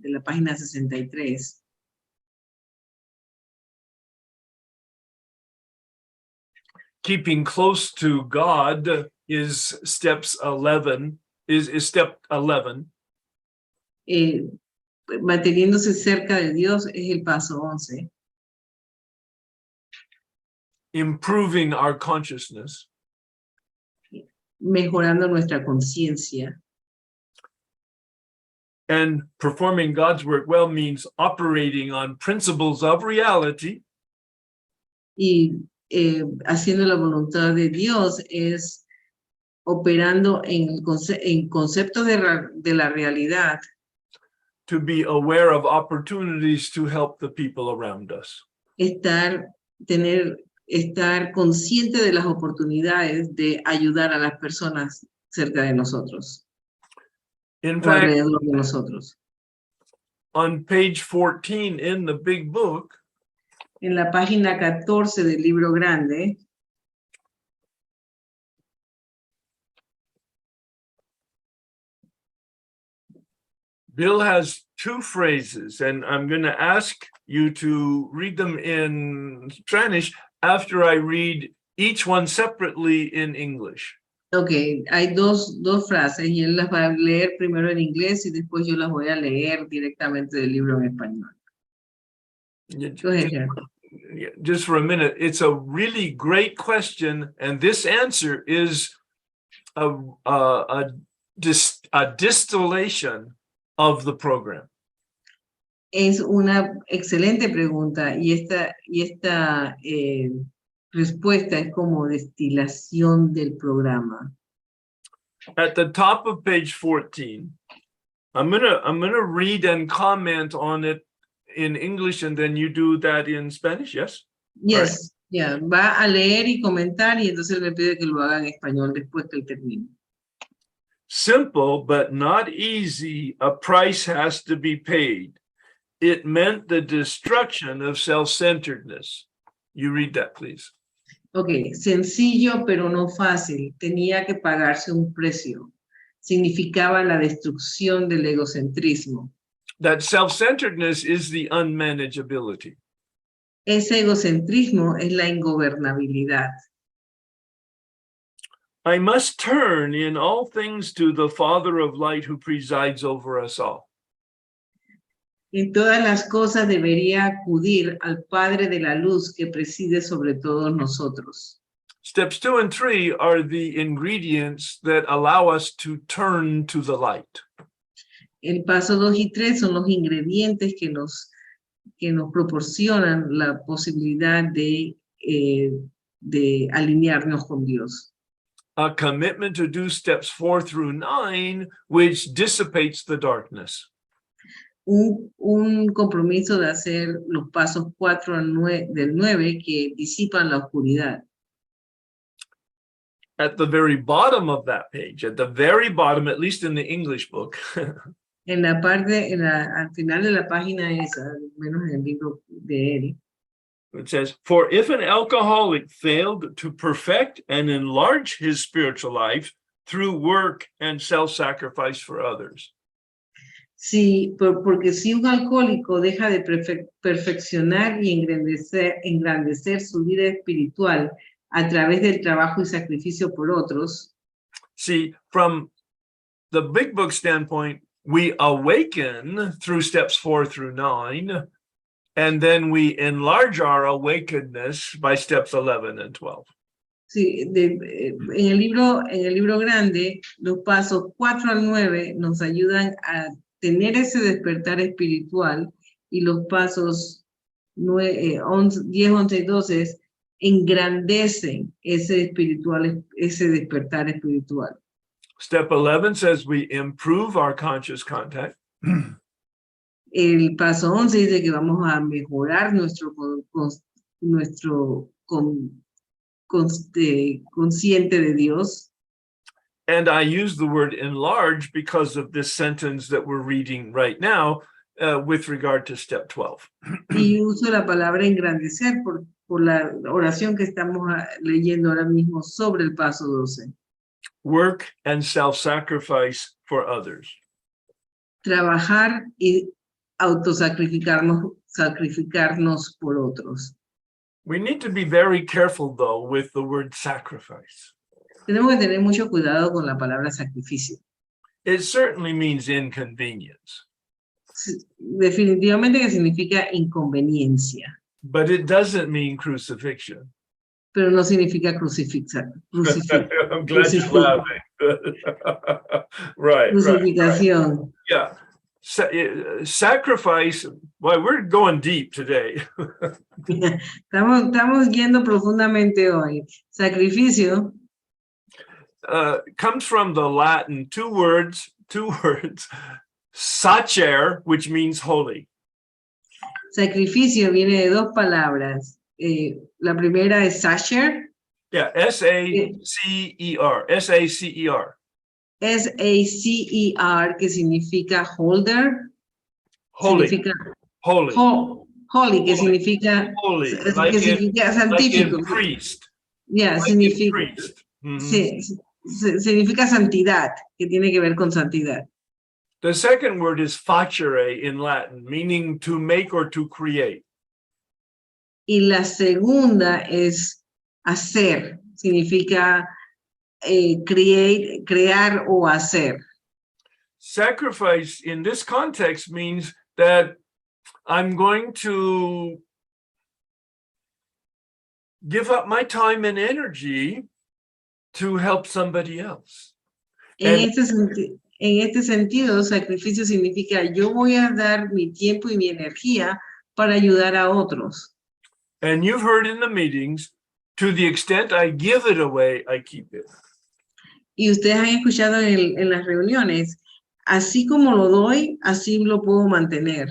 la página 63 keeping close to God is step 11. Manteniéndose cerca de Dios es el paso 11. Improving our consciousness. Mejorando nuestra conciencia. And performing God's work well means operating on principles of reality. Y haciendo la voluntad de Dios es operando en conceptos de la realidad. To be aware of opportunities to help the people around us. Estar consciente de las oportunidades de ayudar a las personas cerca de nosotros. In o fact, alrededor de nosotros. On page 14 in the big book, en la página 14 del libro grande, Bill has two phrases, and I'm going to ask you to read them in Spanish after I read each one separately in English. Ok, hay dos frases y él las va a leer primero en inglés y después yo las voy a leer directamente del libro en español. Go ahead, Just for a minute, it's a really great question, and this answer is a distillation of the program. Es una excelente pregunta y esta respuesta es como destilación del programa. At the top of page 14, I'm gonna read and comment on it in English, and then you do that in Spanish, yes? Yes, Ya, va a leer y comentar y entonces él me pide que lo haga en español después que él termine. Simple, but not easy, a price has to be paid. It meant the destruction of self-centeredness. You read that, please. Ok, sencillo pero no fácil. Tenía que pagarse un precio. Significaba la destrucción del egocentrismo. That self-centeredness is the unmanageability. Ese egocentrismo es la ingobernabilidad. I must turn in all things to the Father of light who presides over us all. En todas las cosas debería acudir al Padre de la luz que preside sobre todos nosotros. Steps 2 and 3 are the ingredients that allow us to turn to the light. El paso 2 y 3 son los ingredientes que nos proporcionan la posibilidad de alinearnos con Dios. A commitment to do steps 4 through 9, which dissipates the darkness. Un compromiso de hacer los pasos 4 al 9, del 9 que disipan la oscuridad. At the very bottom of that page, at the very bottom, at least in the English book, En la parte, al final de la página esa, al menos en el libro de él, it says, for if an alcoholic failed to perfect and enlarge his spiritual life through work and self-sacrifice for others. sí, porque si un alcohólico deja de perfeccionar y engrandecer su vida espiritual a través del trabajo y sacrificio por otros. See, from the big book standpoint, we awaken through steps 4 through 9, and then we enlarge our awakenedness by steps 11 and 12. Sí, en el libro grande, los pasos 4 al 9 nos ayudan a tener ese despertar espiritual, y los pasos 10, 11 y 12 engrandecen ese despertar espiritual. Step 11 says we improve our conscious contact. El paso 11 dice que vamos a mejorar nuestro consciente de Dios. And I use the word enlarge because of this sentence that we're reading right now with regard to step 12. Y uso la palabra engrandecer por la oración que estamos leyendo ahora mismo sobre el paso 12. Work and self-sacrifice for others. Trabajar y sacrificarnos por otros. We need to be very careful, though, with the word sacrifice. Tenemos que tener mucho cuidado con la palabra sacrificio. It certainly means inconvenience. Definitivamente que significa inconveniencia. But it doesn't mean crucifixion. Pero no significa crucificar. I'm glad you're laughing. Right. Crucificación. Yeah. Sacrifice, well, we're going deep today. Estamos yendo profundamente hoy. Sacrificio comes from the Latin two words, sacer, which means holy. Sacrificio viene de dos palabras. La primera es sacer. Yeah, S-A-C-E-R, S-A-C-E-R. S-A-C-E-R, que significa holder. Holy. Significa Holy. Holy, que significa, Holy. que significa santífico. Like priest. Yeah, Like significa, priest. Mm-hmm. sí, significa santidad, que tiene que ver con santidad. The second word is facere in Latin, meaning to make or to create. Y la segunda es hacer, significa crear o hacer. Sacrifice in this context means that I'm going to give up my time and energy to help somebody else. En este sentido, sacrificio significa yo voy a dar mi tiempo y mi energía para ayudar a otros. And you've heard in the meetings, to the extent I give it away, I keep it. Y ustedes han escuchado en las reuniones, así como lo doy, así lo puedo mantener.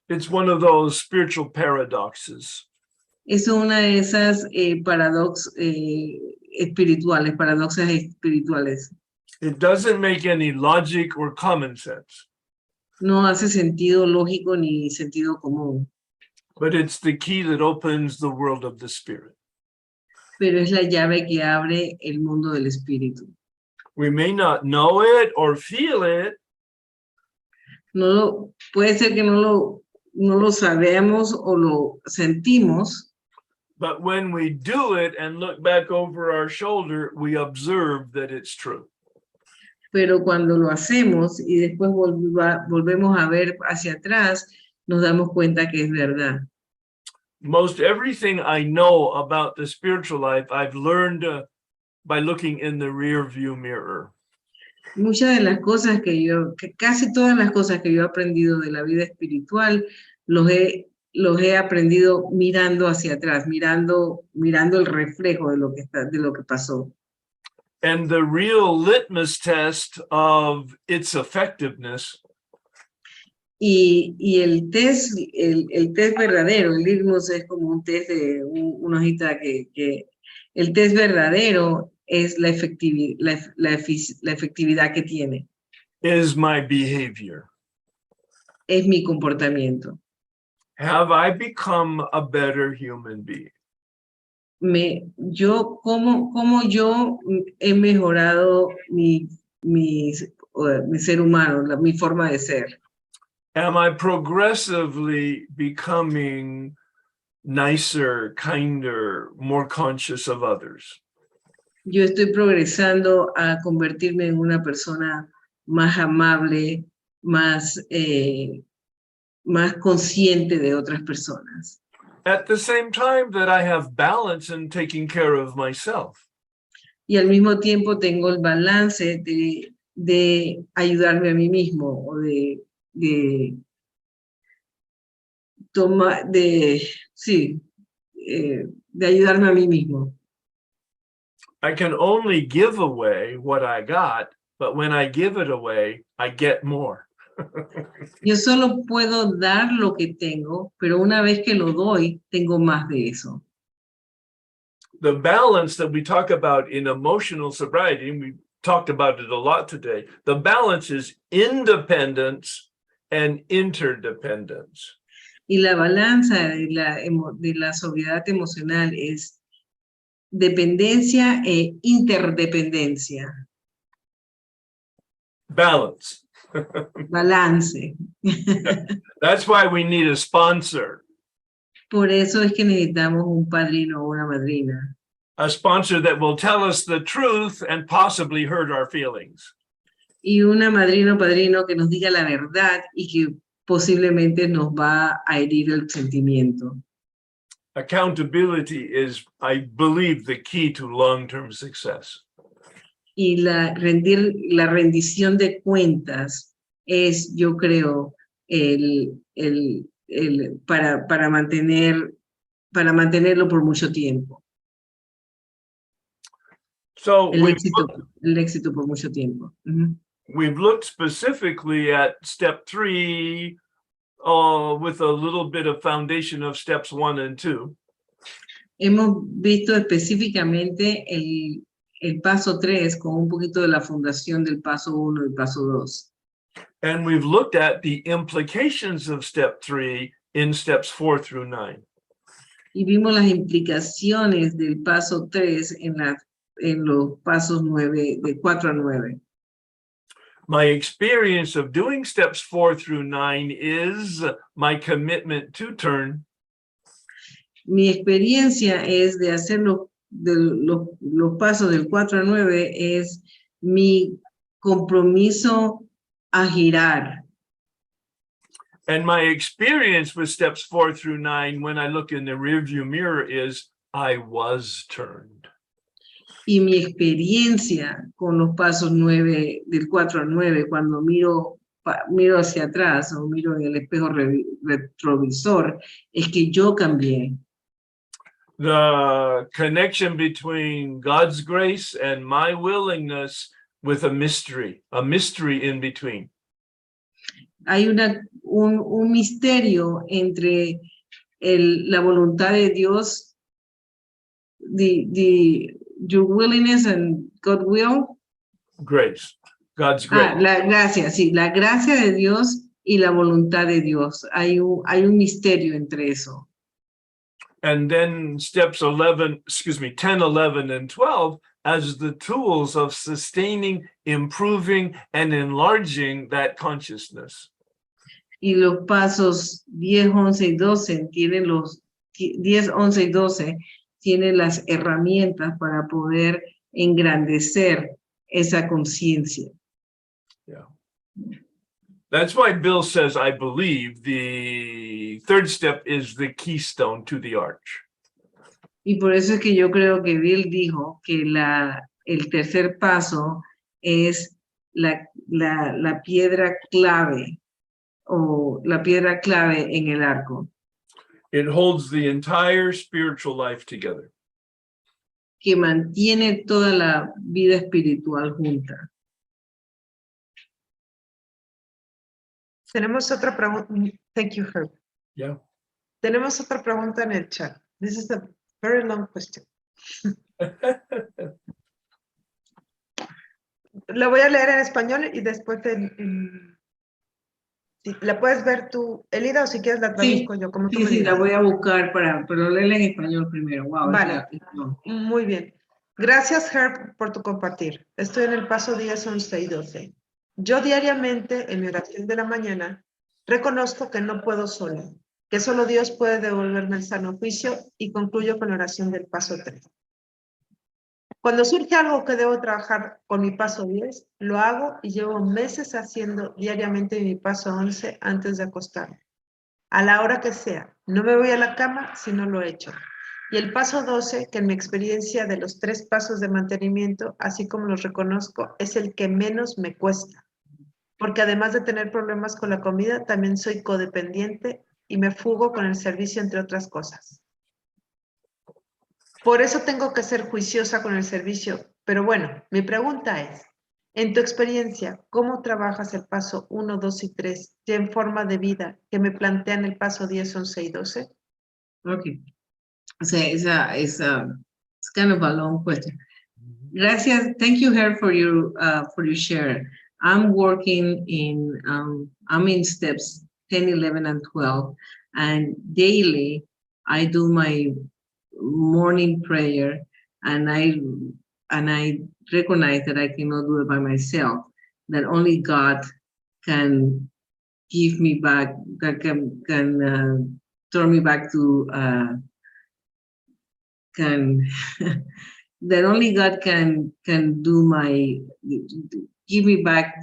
It's one of those spiritual paradoxes. Es una de esas paradoxas espirituales. It doesn't make any logic or common sense, No hace sentido lógico ni sentido común, but it's the key that opens the world of the spirit. pero es la llave que abre el mundo del espíritu. We may not know it or feel it, Puede ser que no lo sabemos o lo sentimos, but when we do it and look back over our shoulder, we observe that it's true. pero cuando lo hacemos y después volvemos a ver hacia atrás, nos damos cuenta que es verdad. Most everything I know about the spiritual life, I've learned by looking in the rear view mirror. Muchas de las cosas casi todas las cosas que yo he aprendido de la vida espiritual, los he aprendido mirando hacia atrás, mirando el reflejo de lo que pasó. And the real litmus test of its effectiveness Y el test verdadero, el litmus es como un test de una hojita que el test verdadero es la efectividad que tiene. is my behavior. Es mi comportamiento. Have I become a better human being? Cómo yo he mejorado mi ser humano, mi forma de ser. Am I progressively becoming nicer, kinder, more conscious of others? Yo estoy progresando a convertirme en una persona más amable, más consciente de otras personas. At the same time that I have balance in taking care of myself. Y al mismo tiempo tengo el balance de ayudarme a mí mismo o de ayudarme a mí mismo. I can only give away what I got, but when I give it away, I get more. Yo solo puedo dar lo que tengo, pero una vez que lo doy, tengo más de eso. The balance that we talk about in emotional sobriety, and we talked about it a lot today, the balance is independence and interdependence. Y la balanza de la sobriedad emocional es dependencia e interdependencia. Balance. Balance. That's why we need a sponsor. Por eso es que necesitamos un padrino o una madrina. A sponsor that will tell us the truth and possibly hurt our feelings. Y una madrina o padrino que nos diga la verdad y que posiblemente nos va a herir el sentimiento. Accountability is, I believe, the key to long-term success. Y la rendición de cuentas es, yo creo, para mantenerlo por mucho tiempo. So El éxito por mucho tiempo. We've looked specifically at step 3 with a little bit of foundation of steps 1 and 2. Hemos visto específicamente el paso 3 con un poquito de la fundación del paso 1 y el paso 2. And we've looked at the implications of step 3 in steps 4 through 9. Y vimos las implicaciones del paso 3 en los pasos 9, de 4 a 9. My experience of doing steps 4 through 9 is my commitment to turn. Mi experiencia es de hacer los pasos del 4 a 9 es mi compromiso a girar. And my experience with steps 4 through 9 when I look in the rearview mirror is I was turned. Y mi experiencia con los pasos 9, del 4 a 9, cuando miro hacia atrás o miro en el espejo retrovisor, es que yo cambié. The connection between God's grace and my willingness with a mystery in between. Hay un misterio entre la voluntad de Dios, your willingness and God will. Grace. God's grace. La gracia, sí, la gracia de Dios y la voluntad de Dios. Hay un misterio entre eso. And then steps 10, 11, and 12 as the tools of sustaining, improving, and enlarging that consciousness. Y los pasos 10, 11 y 12 tienen 10, 11 y 12 tienen las herramientas para poder engrandecer esa conciencia. Yeah. That's why Bill says, I believe the third step is the keystone to the arch. Y por eso es que yo creo que Bill dijo que el tercer paso es la piedra clave o la piedra clave en el arco. It holds the entire spiritual life together. Que mantiene toda la vida espiritual junta. Tenemos otra pregunta. Thank you, Herb. Yeah. Tenemos otra pregunta en el chat. This is a very long question. La voy a leer en español y después la puedes ver tú, Elida, o si quieres la traduzco yo. Como tú me Sí, digas. la voy a buscar pero léela en español primero. Wow, vale, muy bien. Gracias, Herb, por tu compartir. Estoy en el paso 10, 11 y 12. Yo diariamente, en mi oración de la mañana, reconozco que no puedo sola, que solo Dios puede devolverme el sano juicio y concluyo con la oración del paso 3. Cuando surge algo que debo trabajar con mi paso 10, lo hago y llevo meses haciendo diariamente mi paso 11 antes de acostarme. A la hora que sea, no me voy a la cama si no lo he hecho. Y el paso 12, que en mi experiencia de los 3 pasos de mantenimiento, así como los reconozco, es el que menos me cuesta. Porque además de tener problemas con la comida, también soy codependiente y me fugo con el servicio, entre otras cosas. Por eso tengo que ser juiciosa con el servicio. Pero bueno, mi pregunta es, en tu experiencia, ¿cómo trabajas el paso 1, 2 y 3 ya en forma de vida que me plantean el paso 10, 11 y 12? Okay. O sea, it's kind of a long question. Gracias. Thank you, Herb, for your share. I'm working I'm in steps 10, 11, and 12. And daily, I do my morning prayer, and I recognize that I cannot do it by myself, that only God can give me back, that can turn me back to, that only God can do give me back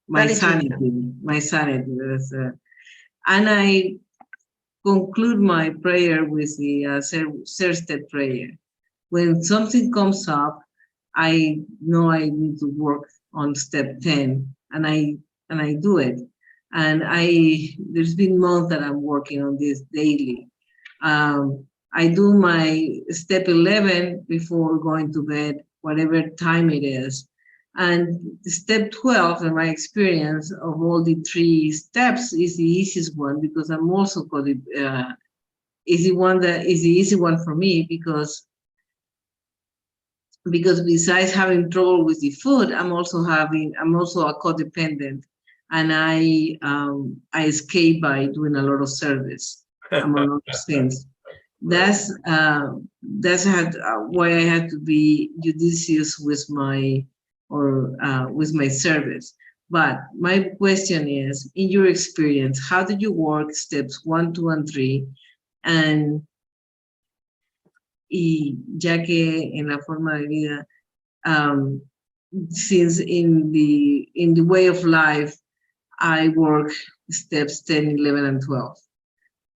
my sanity. And I conclude my prayer with the third step prayer. When something comes up, I know I need to work on step 10, and I do it. And there's been months that I'm working on this daily. I do my step 11 before going to bed, whatever time it is. And step 12, in my experience of all the 3 steps, is the easiest one, because I'm also is the easy one for me, because besides having trouble with the food, I'm also a codependent, and I escape by doing a lot of service, among other things. That's why I had to be judicious with my service. But my question is, in your experience, how did you work steps 1, 2, and 3? Y ya que en la forma de vida, since in the way of life, I work steps 10, 11, and 12.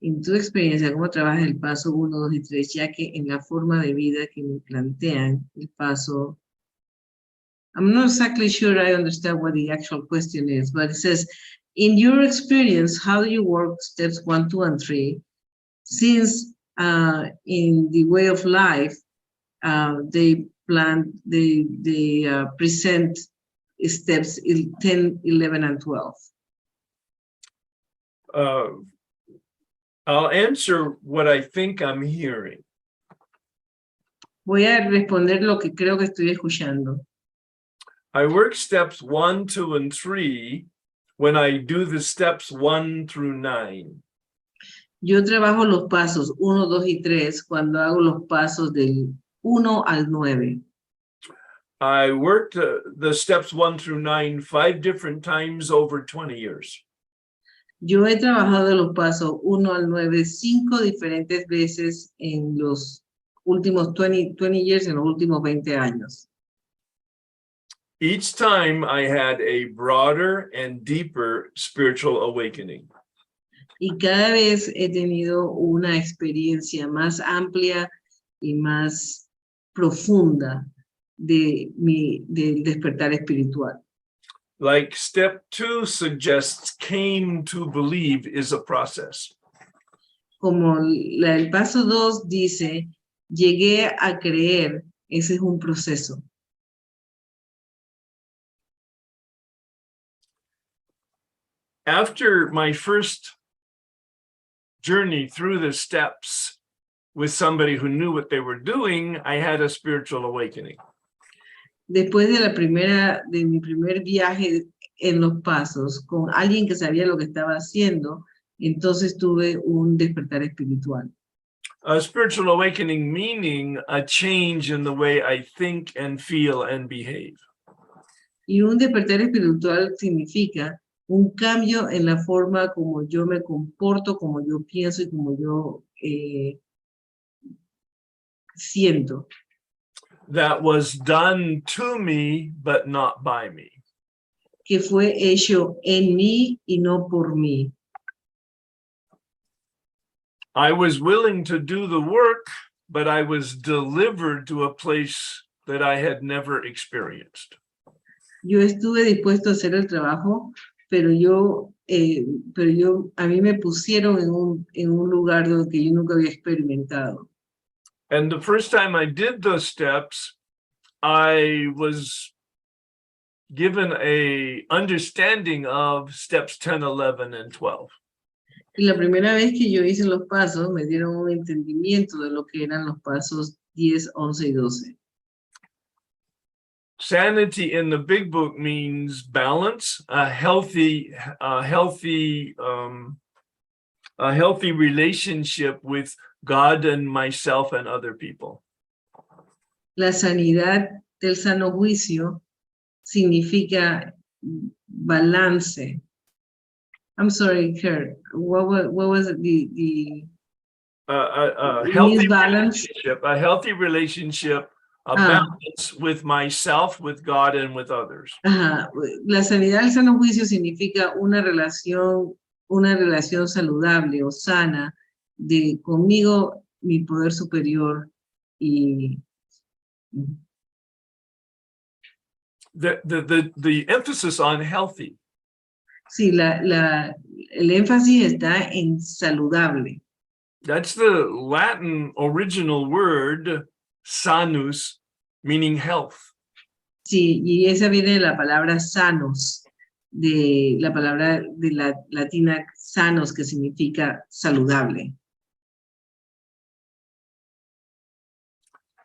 En tu experiencia, ¿cómo trabajas el paso 1, 2 y 3? Ya que en la forma de vida que me plantean el paso, I'm not exactly sure I understand what the actual question is, but it says, in your experience, how do you work steps 1, 2, and 3? Since in the way of life, they present steps 10, 11, and 12. I'll answer what I think I'm hearing. Voy a responder lo que creo que estoy escuchando. I work steps 1, 2, and 3 when I do the steps 1 through 9. Yo trabajo los pasos 1, 2 y 3 cuando hago los pasos del 1 al 9. I worked the steps 1 through 9 5 different times over 20 years. Yo he trabajado los pasos 1 al 9 5 diferentes veces en los últimos 20 years, en los últimos 20 años. Each time I had a broader and deeper spiritual awakening. Y cada vez he tenido una experiencia más amplia y más profunda del despertar espiritual. Like step 2 suggests, came to believe is a process. Como el paso 2 dice, llegué a creer, ese es un proceso. After my first journey through the steps with somebody who knew what they were doing, I had a spiritual awakening. Después de mi primer viaje en los pasos, con alguien que sabía lo que estaba haciendo, entonces tuve un despertar espiritual. A spiritual awakening meaning a change in the way I think and feel and behave. Y un despertar espiritual significa un cambio en la forma como yo me comporto, como yo pienso y como yo siento. That was done to me, but not by me. Que fue hecho en mí y no por mí. I was willing to do the work, but I was delivered to a place that I had never experienced. Yo estuve dispuesto a hacer el trabajo, pero a mí me pusieron en un lugar que yo nunca había experimentado. And the first time I did those steps, I was given a understanding of steps 10, 11, and 12. Y la primera vez que yo hice los pasos, me dieron un entendimiento de lo que eran los pasos 10, 11 y 12. Sanity in the big book means balance, a healthy relationship with God and myself and other people. La sanidad del sano juicio significa balance. I'm sorry, Kurt. What was the Healthy balance? relationship, a healthy relationship, a balance with myself, with God, and with others. Ajá. La sanidad del sano juicio significa una relación saludable o sana de conmigo, mi poder superior y The emphasis on healthy. sí, el énfasis está en saludable. That's the Latin original word sanus, meaning health. Sí, y esa viene de la palabra sanos, de la palabra de la latina sanos, que significa saludable.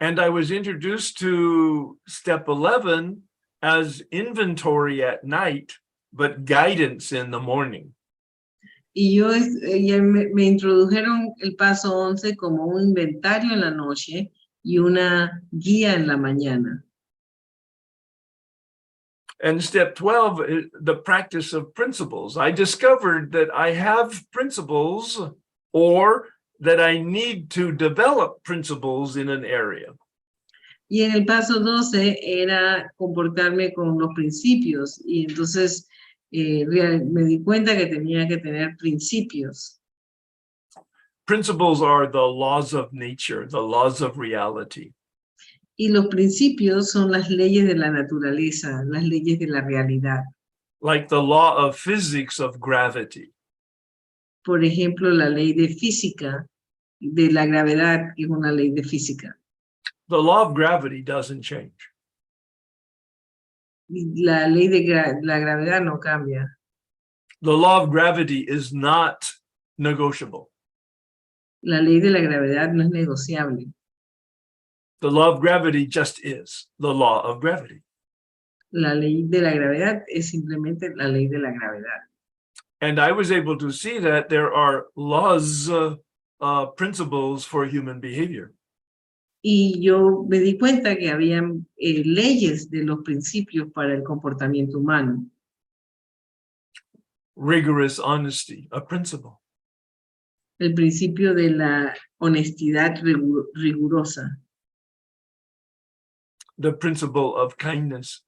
And I was introduced to step 11 as inventory at night, but guidance in the morning. Y me introdujeron el paso 11 como un inventario en la noche y una guía en la mañana. And step 12 is the practice of principles. I discovered that I have principles, or that I need to develop principles in an area. Y en el paso 12 era comportarme con los principios, y entonces me di cuenta que tenía que tener principios. Principles are the laws of nature, the laws of reality. Y los principios son las leyes de la naturaleza, las leyes de la realidad. Like the law of physics of gravity. Por ejemplo, la ley de física, de la gravedad, que es una ley de física. The law of gravity doesn't change. La ley de la gravedad no cambia. The law of gravity is not negotiable. La ley de la gravedad no es negociable. The law of gravity just is the law of gravity. La ley de la gravedad es simplemente la ley de la gravedad. And I was able to see that there are laws, principles for human behavior. Y yo me di cuenta que habían leyes de los principios para el comportamiento humano. Rigorous honesty, a principle. El principio de la honestidad rigurosa. The principle of kindness.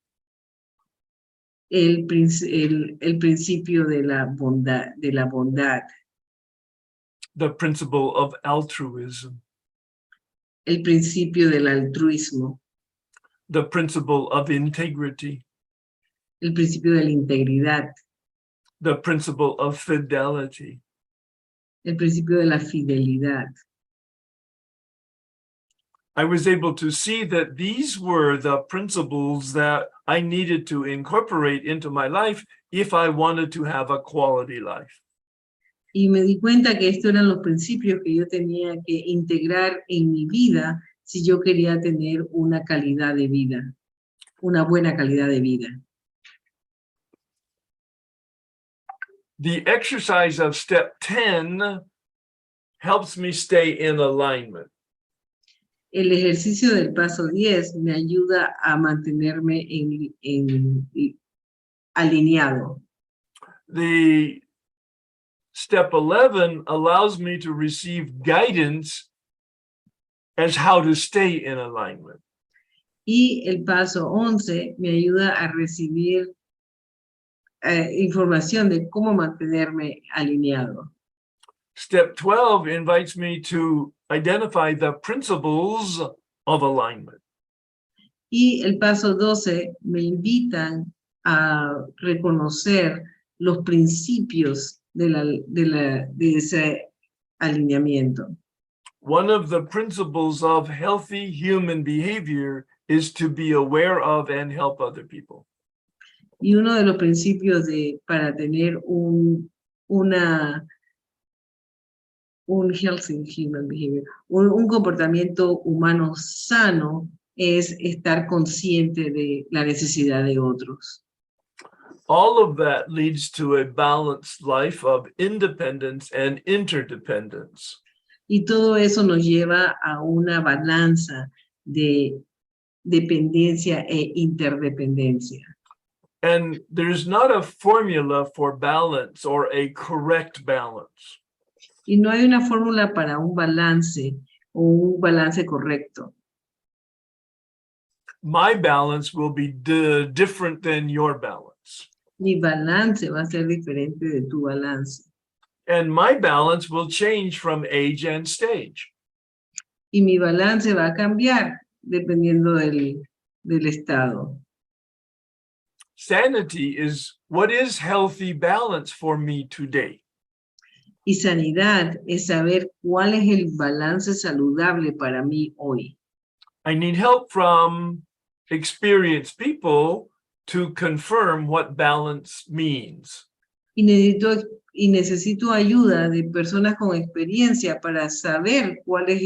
El principio de la bondad. The principle of altruism. El principio del altruismo. The principle of integrity. El principio de la integridad. The principle of fidelity. El principio de la fidelidad. I was able to see that these were the principles that I needed to incorporate into my life if I wanted to have a quality life. Y me di cuenta que estos eran los principios que yo tenía que integrar en mi vida si yo quería tener una calidad de vida, una buena calidad de vida. The exercise of step 10 helps me stay in alignment. El ejercicio del paso 10 me ayuda a mantenerme alineado. The step 11 allows me to receive guidance as how to stay in alignment. Y el paso 11 me ayuda a recibir información de cómo mantenerme alineado. Step 12 invites me to identify the principles of alignment. Y el paso 12 me invitan a reconocer los principios de ese alineamiento. One of the principles of healthy human behavior is to be aware of and help other people. Y uno de los principios para tener un healthy human behavior, un comportamiento humano sano, es estar consciente de la necesidad de otros. All of that leads to a balanced life of independence and interdependence. Y todo eso nos lleva a una balanza de dependencia e interdependencia. And there's not a formula for balance or a correct balance. Y no hay una fórmula para un balance o un balance correcto. My balance will be different than your balance. Mi balance va a ser diferente de tu balance. And my balance will change from age and stage. Y mi balance va a cambiar dependiendo del estado. Sanity is what is healthy balance for me today. Y sanidad es saber cuál es el balance saludable para mí hoy. I need help from experienced people to confirm what balance means. Y necesito ayuda de personas con experiencia para saber cuál es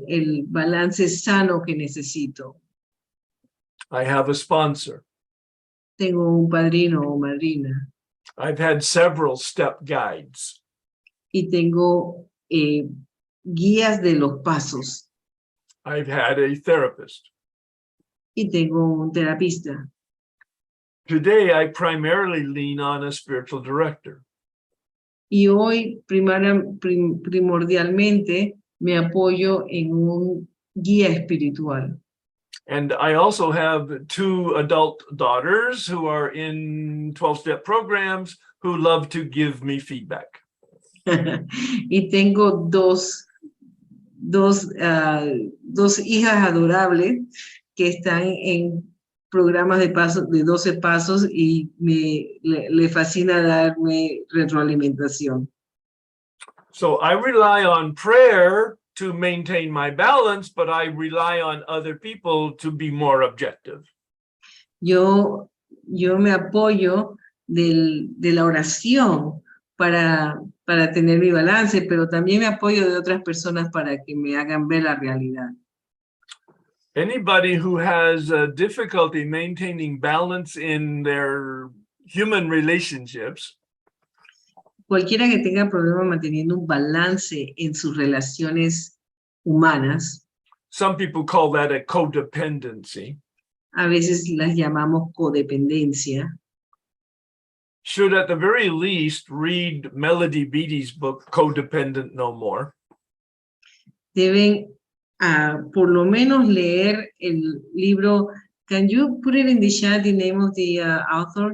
el balance sano que necesito. I have a sponsor. Tengo un padrino o madrina. I've had several step guides. Y tengo guías de los pasos. I've had a therapist. Y tengo un terapista. Today, I primarily lean on a spiritual director. Y hoy primordialmente me apoyo en un guía espiritual. And I also have 2 adult daughters who are in 12-step programs who love to give me feedback. Y tengo dos hijas adorables que están en programas de 12 pasos y le fascina darme retroalimentación. So I rely on prayer to maintain my balance, but I rely on other people to be more objective. Yo me apoyo de la oración para tener mi balance, pero también me apoyo de otras personas para que me hagan ver la realidad. Anybody who has difficulty maintaining balance in their human relationships Cualquiera que tenga problemas manteniendo un balance en sus relaciones humanas, some people call that a codependency, a veces las llamamos codependencia, should at the very least read Melody Beattie's book, Codependent No More. deben por lo menos leer el libro. Can you put it in the chat, the name of the author?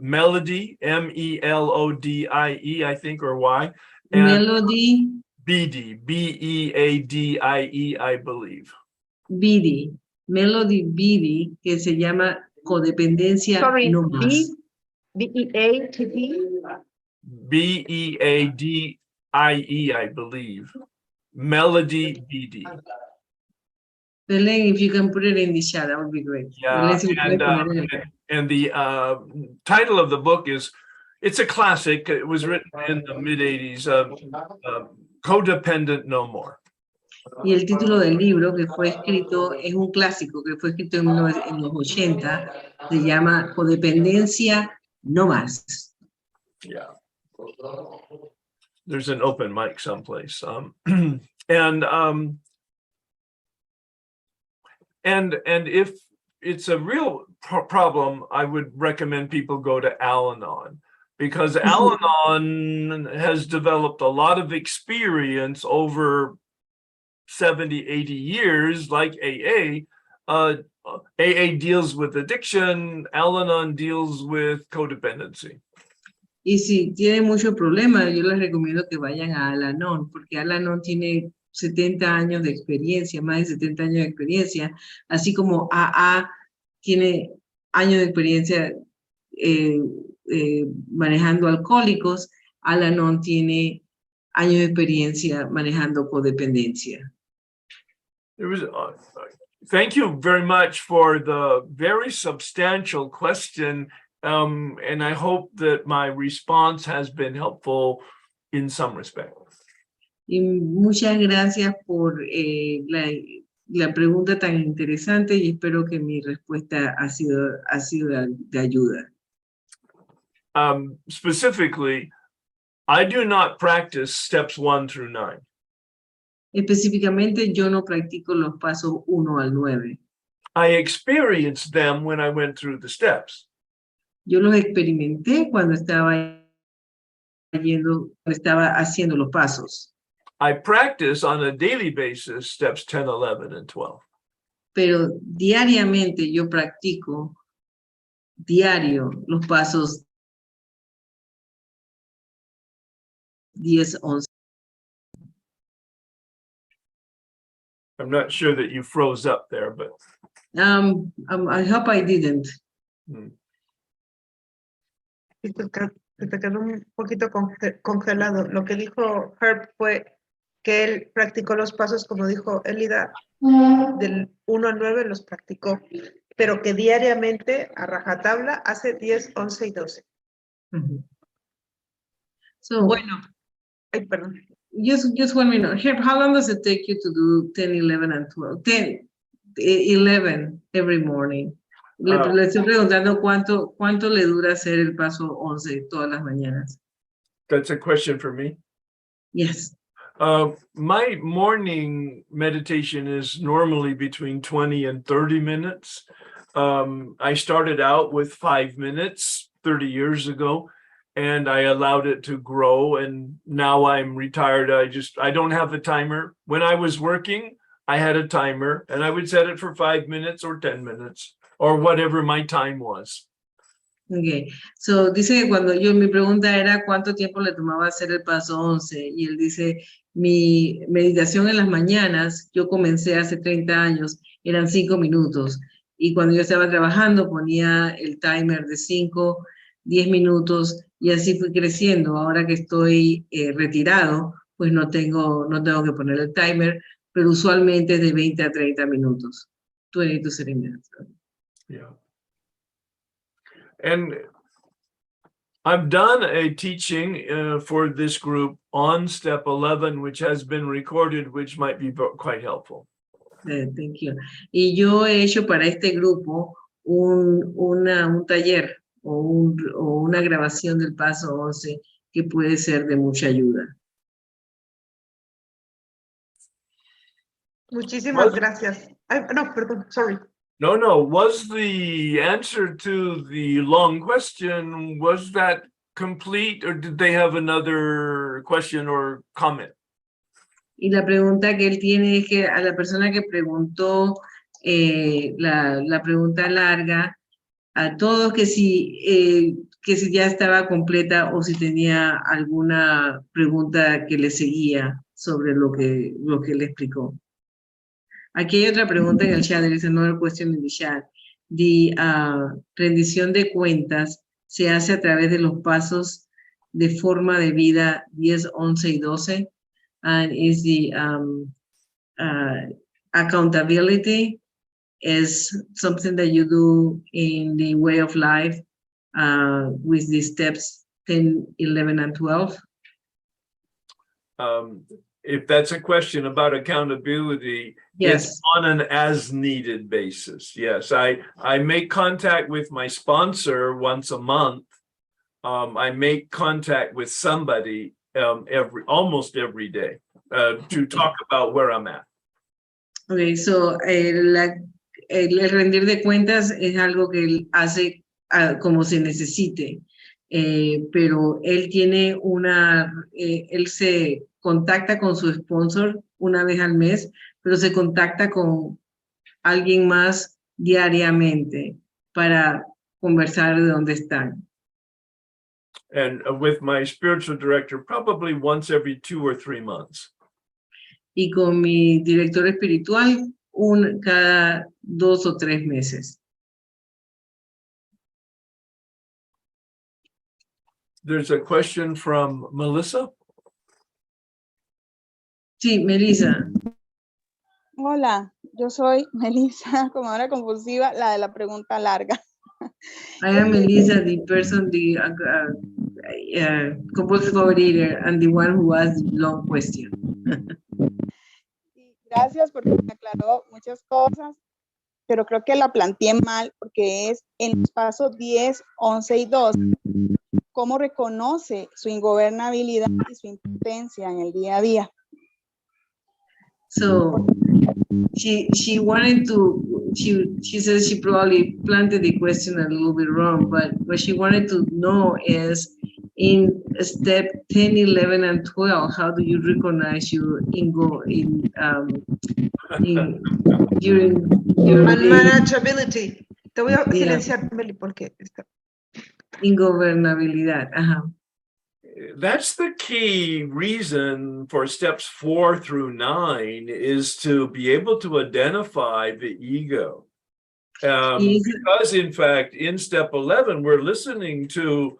Melody, M-E-L-O-D-I-E, I think, or Y. And Melody Beattie, B-E-A-D-I-E, I believe. Beattie, Melody Beattie, que se llama Codependencia Sorry, No Más. B-E-A-T-T? B-E-A-D-I-E, I believe. Melody Beattie. Belen, if you can put it in the chat, that would be great. Yeah, Belen, si lo puede poner en el chat. and the title of the book is, it's a classic. It was written in the mid-'80s, Codependent No More. Y el título del libro que fue escrito, es un clásico que fue escrito en los 80, se llama Codependencia No Más. Yeah. There's an open mic someplace. And if it's a real problem, I would recommend people go to Al-Anon, because Al-Anon has developed a lot of experience over 70, 80 years, like AA. AA deals with addiction, Al-Anon deals with codependency. Y si tienen muchos problemas, yo les recomiendo que vayan a Al-Anon, porque Al-Anon tiene 70 años de experiencia, más de 70 años de experiencia, así como AA tiene años de experiencia manejando alcohólicos, Al-Anon tiene años de experiencia manejando codependencia. Thank you very much for the very substantial question, and I hope that my response has been helpful in some respect. Y muchas gracias por la pregunta tan interesante, y espero que mi respuesta ha sido de ayuda. Specifically, I do not practice steps 1 through 9. Específicamente, yo no practico los pasos 1 al 9. I experienced them when I went through the steps. Yo los experimenté cuando estaba haciendo los pasos. I practice on a daily basis steps 10, 11, and 12. Pero diariamente yo practico los pasos 10, 11. I'm not sure that you froze up there, but I hope I didn't. Se te quedó un poquito congelado. Lo que dijo Herb fue que él practicó los pasos, como dijo Elida, del 1 al 9 los practicó, pero que diariamente a rajatabla hace 10, 11 y 12. So, Bueno, ay, perdón. Just 1 minute. Herb, how long does it take you to do 10, 11, and 12? 10, 11 every morning. Le estoy preguntando cuánto le dura hacer el paso 11 todas las mañanas. That's a question for me. Yes. My morning meditation is normally between 20 and 30 minutes. I started out with 5 minutes 30 years ago, and I allowed it to grow, and now I'm retired. I don't have a timer. When I was working, I had a timer, and I would set it for 5 minutes or 10 minutes or whatever my time was. Okay. So dice que cuando mi pregunta era cuánto tiempo le tomaba hacer el paso 11, y él dice, mi meditación en las mañanas, yo comencé hace 30 años, eran 5 minutos, y cuando yo estaba trabajando ponía el timer de 5, 10 minutos, y así fui creciendo. Ahora que estoy retirado, pues no tengo que poner el timer, pero usualmente es de 20 a 30 minutos. 20 to 30 minutes. Yeah. And I've done a teaching for this group on step 11, which has been recorded, which might be quite helpful. Thank you. Y yo he hecho para este grupo un taller o una grabación del paso 11 que puede ser de mucha ayuda. Muchísimas gracias. No, perdón, sorry. No. Was the answer to the long question, was that complete, or did they have another question or comment? Y la pregunta que él tiene es que a la persona que preguntó la pregunta larga, a todos que si ya estaba completa o si tenía alguna pregunta que le seguía sobre lo que él explicó. Aquí hay otra pregunta en el chat, there is another question in the chat. Rendición de cuentas se hace a través de los pasos de forma de vida 10, 11 y 12. And is the accountability is something that you do in the way of life with the steps 10, 11, and 12? If that's a question about accountability, Yes. it's on an as-needed basis. Yes, I make contact with my sponsor once a month. I make contact with somebody almost every day to talk about where I'm at. Okay, so el rendir de cuentas es algo que él hace como se necesite, pero él tiene él se contacta con su sponsor una vez al mes, pero se contacta con alguien más diariamente para conversar de dónde están. And with my spiritual director, probably once every 2 or 3 months. Y con mi director espiritual, cada 2 o 3 meses. There's a question from Melissa. Sí, Melissa. Hola, yo soy Melissa, comadre compulsiva, la de la pregunta larga. I am Melissa, the person, the compulsive overeater, and the one who asked the long question. Gracias porque me aclaró muchas cosas, pero creo que la planteé mal porque es en los pasos 10, 11 y 12, cómo reconoce su ingobernabilidad y su impotencia en el día a día. So she wanted to, she says she probably planted the question a little bit wrong, but what she wanted to know is in step 10, 11, and 12, how do you recognize your Unmanageability. Te voy a silenciar, Meli, porque está. Ingobernabilidad. That's the key reason for steps 4 through 9 is to be able to identify the ego. Because in fact, in step 11, we're listening to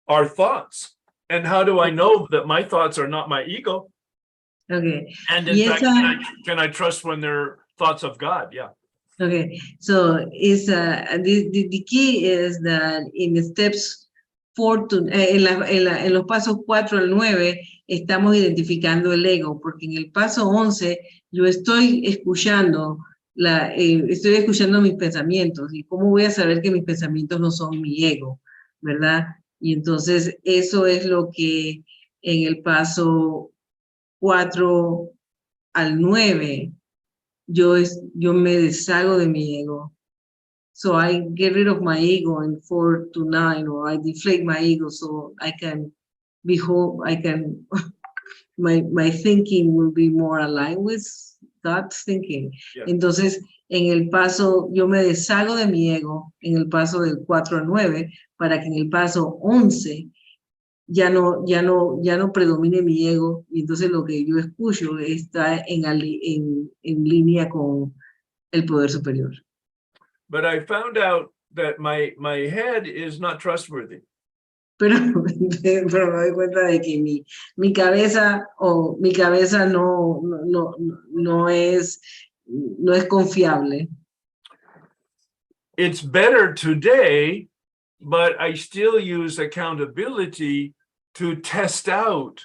our thoughts. And how do I know that my thoughts are not my ego? Okay. And in fact, can I trust when they're thoughts of God? Yeah. Okay. So it's the key is that in steps 4 to, en los pasos 4 al 9 estamos identificando el ego, porque en el paso 11 yo estoy escuchando mis pensamientos, y cómo voy a saber que mis pensamientos no son mi ego, ¿verdad? Y entonces eso es lo que en el paso 4 al 9 yo me deshago de mi ego. So I get rid of my ego in 4 to 9, or I deflate my ego so I can my thinking will be more aligned with God's thinking. Yeah. Entonces, en el paso, yo me deshago de mi ego, en el paso del 4 al 9, para que en el paso 11 ya no predomine mi ego, y entonces lo que yo escucho está en línea con el poder superior. But I found out that my head is not trustworthy. Pero me doy cuenta de que mi cabeza no es confiable. It's better today but I still use accountability to test out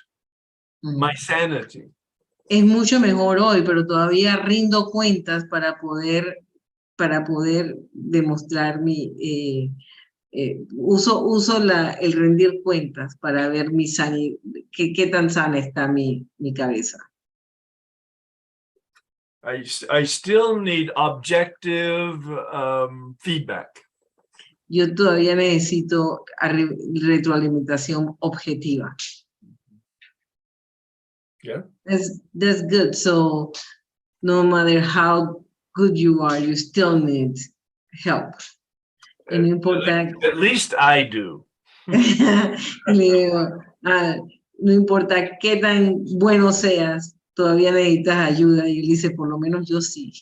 my sanity. Es mucho mejor hoy, pero todavía rindo cuentas para poder demostrar uso el rendir cuentas para ver qué tan sana está mi cabeza. I still need objective feedback. Yo todavía necesito retroalimentación objetiva. Yeah. That's good. So no matter how good you are, you still need help. Y no importa. At least I do. Y le digo, no importa qué tan bueno seas, todavía necesitas ayuda. Y él dice, por lo menos yo sí.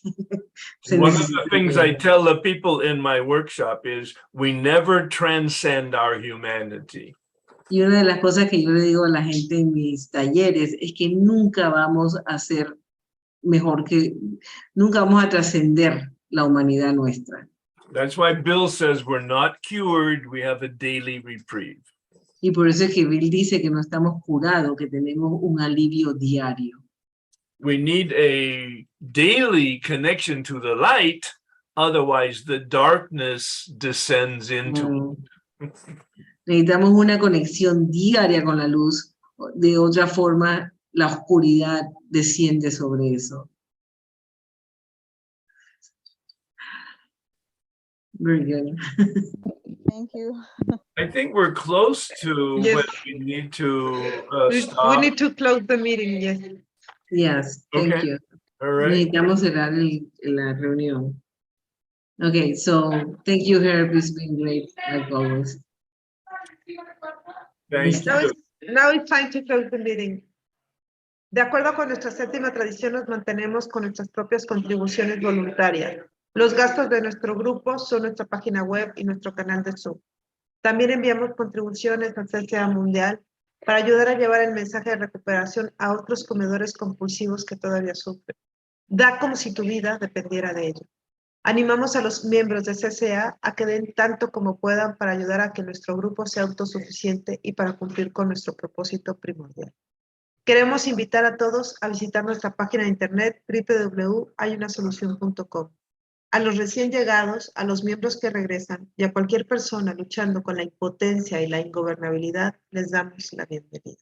One of the things I tell the people in my workshop is we never transcend our humanity. Y una de las cosas que yo le digo a la gente en mis talleres es que nunca vamos a ser nunca vamos a trascender la humanidad nuestra. That's why Bill says we're not cured, we have a daily reprieve. Y por eso es que Bill dice que no estamos curados, que tenemos un alivio diario. We need a daily connection to the light, otherwise the darkness descends into it. Necesitamos una conexión diaria con la luz, de otra forma la oscuridad desciende sobre eso. Very good. Thank you. I think we're close to Yes. when we need to We stop. need to close the meeting, yes. Yes, thank Okay. you. All right. Necesitamos cerrar la reunión. Okay, so thank you, Herb. It's been great, like always. Thank Now you. it's time to close the meeting. De acuerdo con nuestra séptima tradición, nos mantenemos con nuestras propias contribuciones voluntarias. Los gastos de nuestro grupo son nuestra página web y nuestro canal de Zoom. También enviamos contribuciones al CCA Mundial para ayudar a llevar el mensaje de recuperación a otros comedores compulsivos que todavía sufren. Da como si tu vida dependiera de ello. Animamos a los miembros de CCA a que den tanto como puedan para ayudar a que nuestro grupo sea autosuficiente y para cumplir con nuestro propósito primordial. Queremos invitar a todos a visitar nuestra página de internet www.hayunasolucion.com. A los recién llegados, a los miembros que regresan y a cualquier persona luchando con la impotencia y la ingobernabilidad, les damos la bienvenida.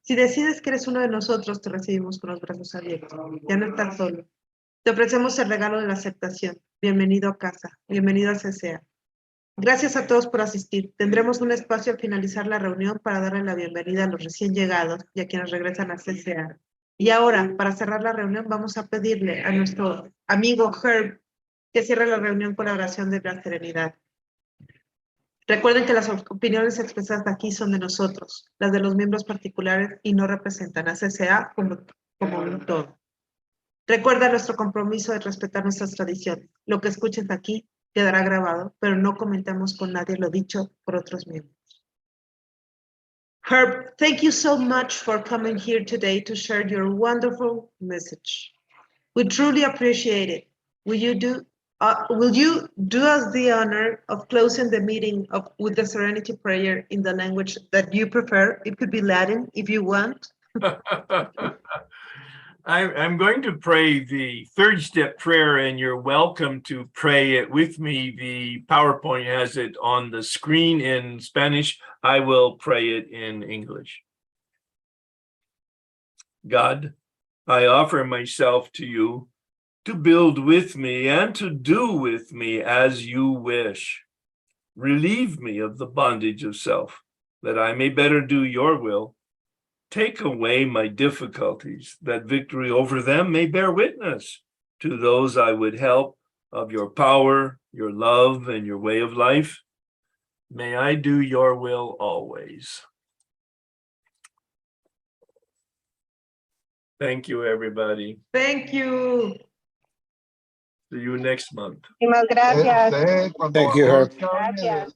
Si decides que eres uno de nosotros, te recibimos con los brazos abiertos. Ya no estás solo. Te ofrecemos el regalo de la aceptación. Bienvenido a casa. Bienvenido a CCA. Gracias a todos por asistir. Tendremos un espacio al finalizar la reunión para darle la bienvenida a los recién llegados y a quienes regresan a CCA. Y ahora, para cerrar la reunión, vamos a pedirle a nuestro amigo Herb que cierre la reunión con la oración de la serenidad. Recuerden que las opiniones expresadas aquí son de nosotros, las de los miembros particulares, y no representan a CCA como un todo. Recuerda nuestro compromiso de respetar nuestras tradiciones. Lo que escuches aquí quedará grabado, pero no comentamos con nadie lo dicho por otros miembros. Herb, thank you so much for coming here today to share your wonderful message. We truly appreciate it. Will you do us the honor of closing the meeting with the Serenity Prayer in the language that you prefer? It could be Latin if you want. I'm going to pray the third step prayer, and you're welcome to pray it with me. The PowerPoint has it on the screen in Spanish. I will pray it in English. God, I offer myself to you to build with me and to do with me as you wish. Relieve me of the bondage of self, that I may better do your will. Take away my difficulties, that victory over them may bear witness to those I would help of your power, your love, and your way of life. May I do your will always. Thank you, everybody. Thank you. See you next month. Muchísimas gracias. Thank you, Herb. Gracias.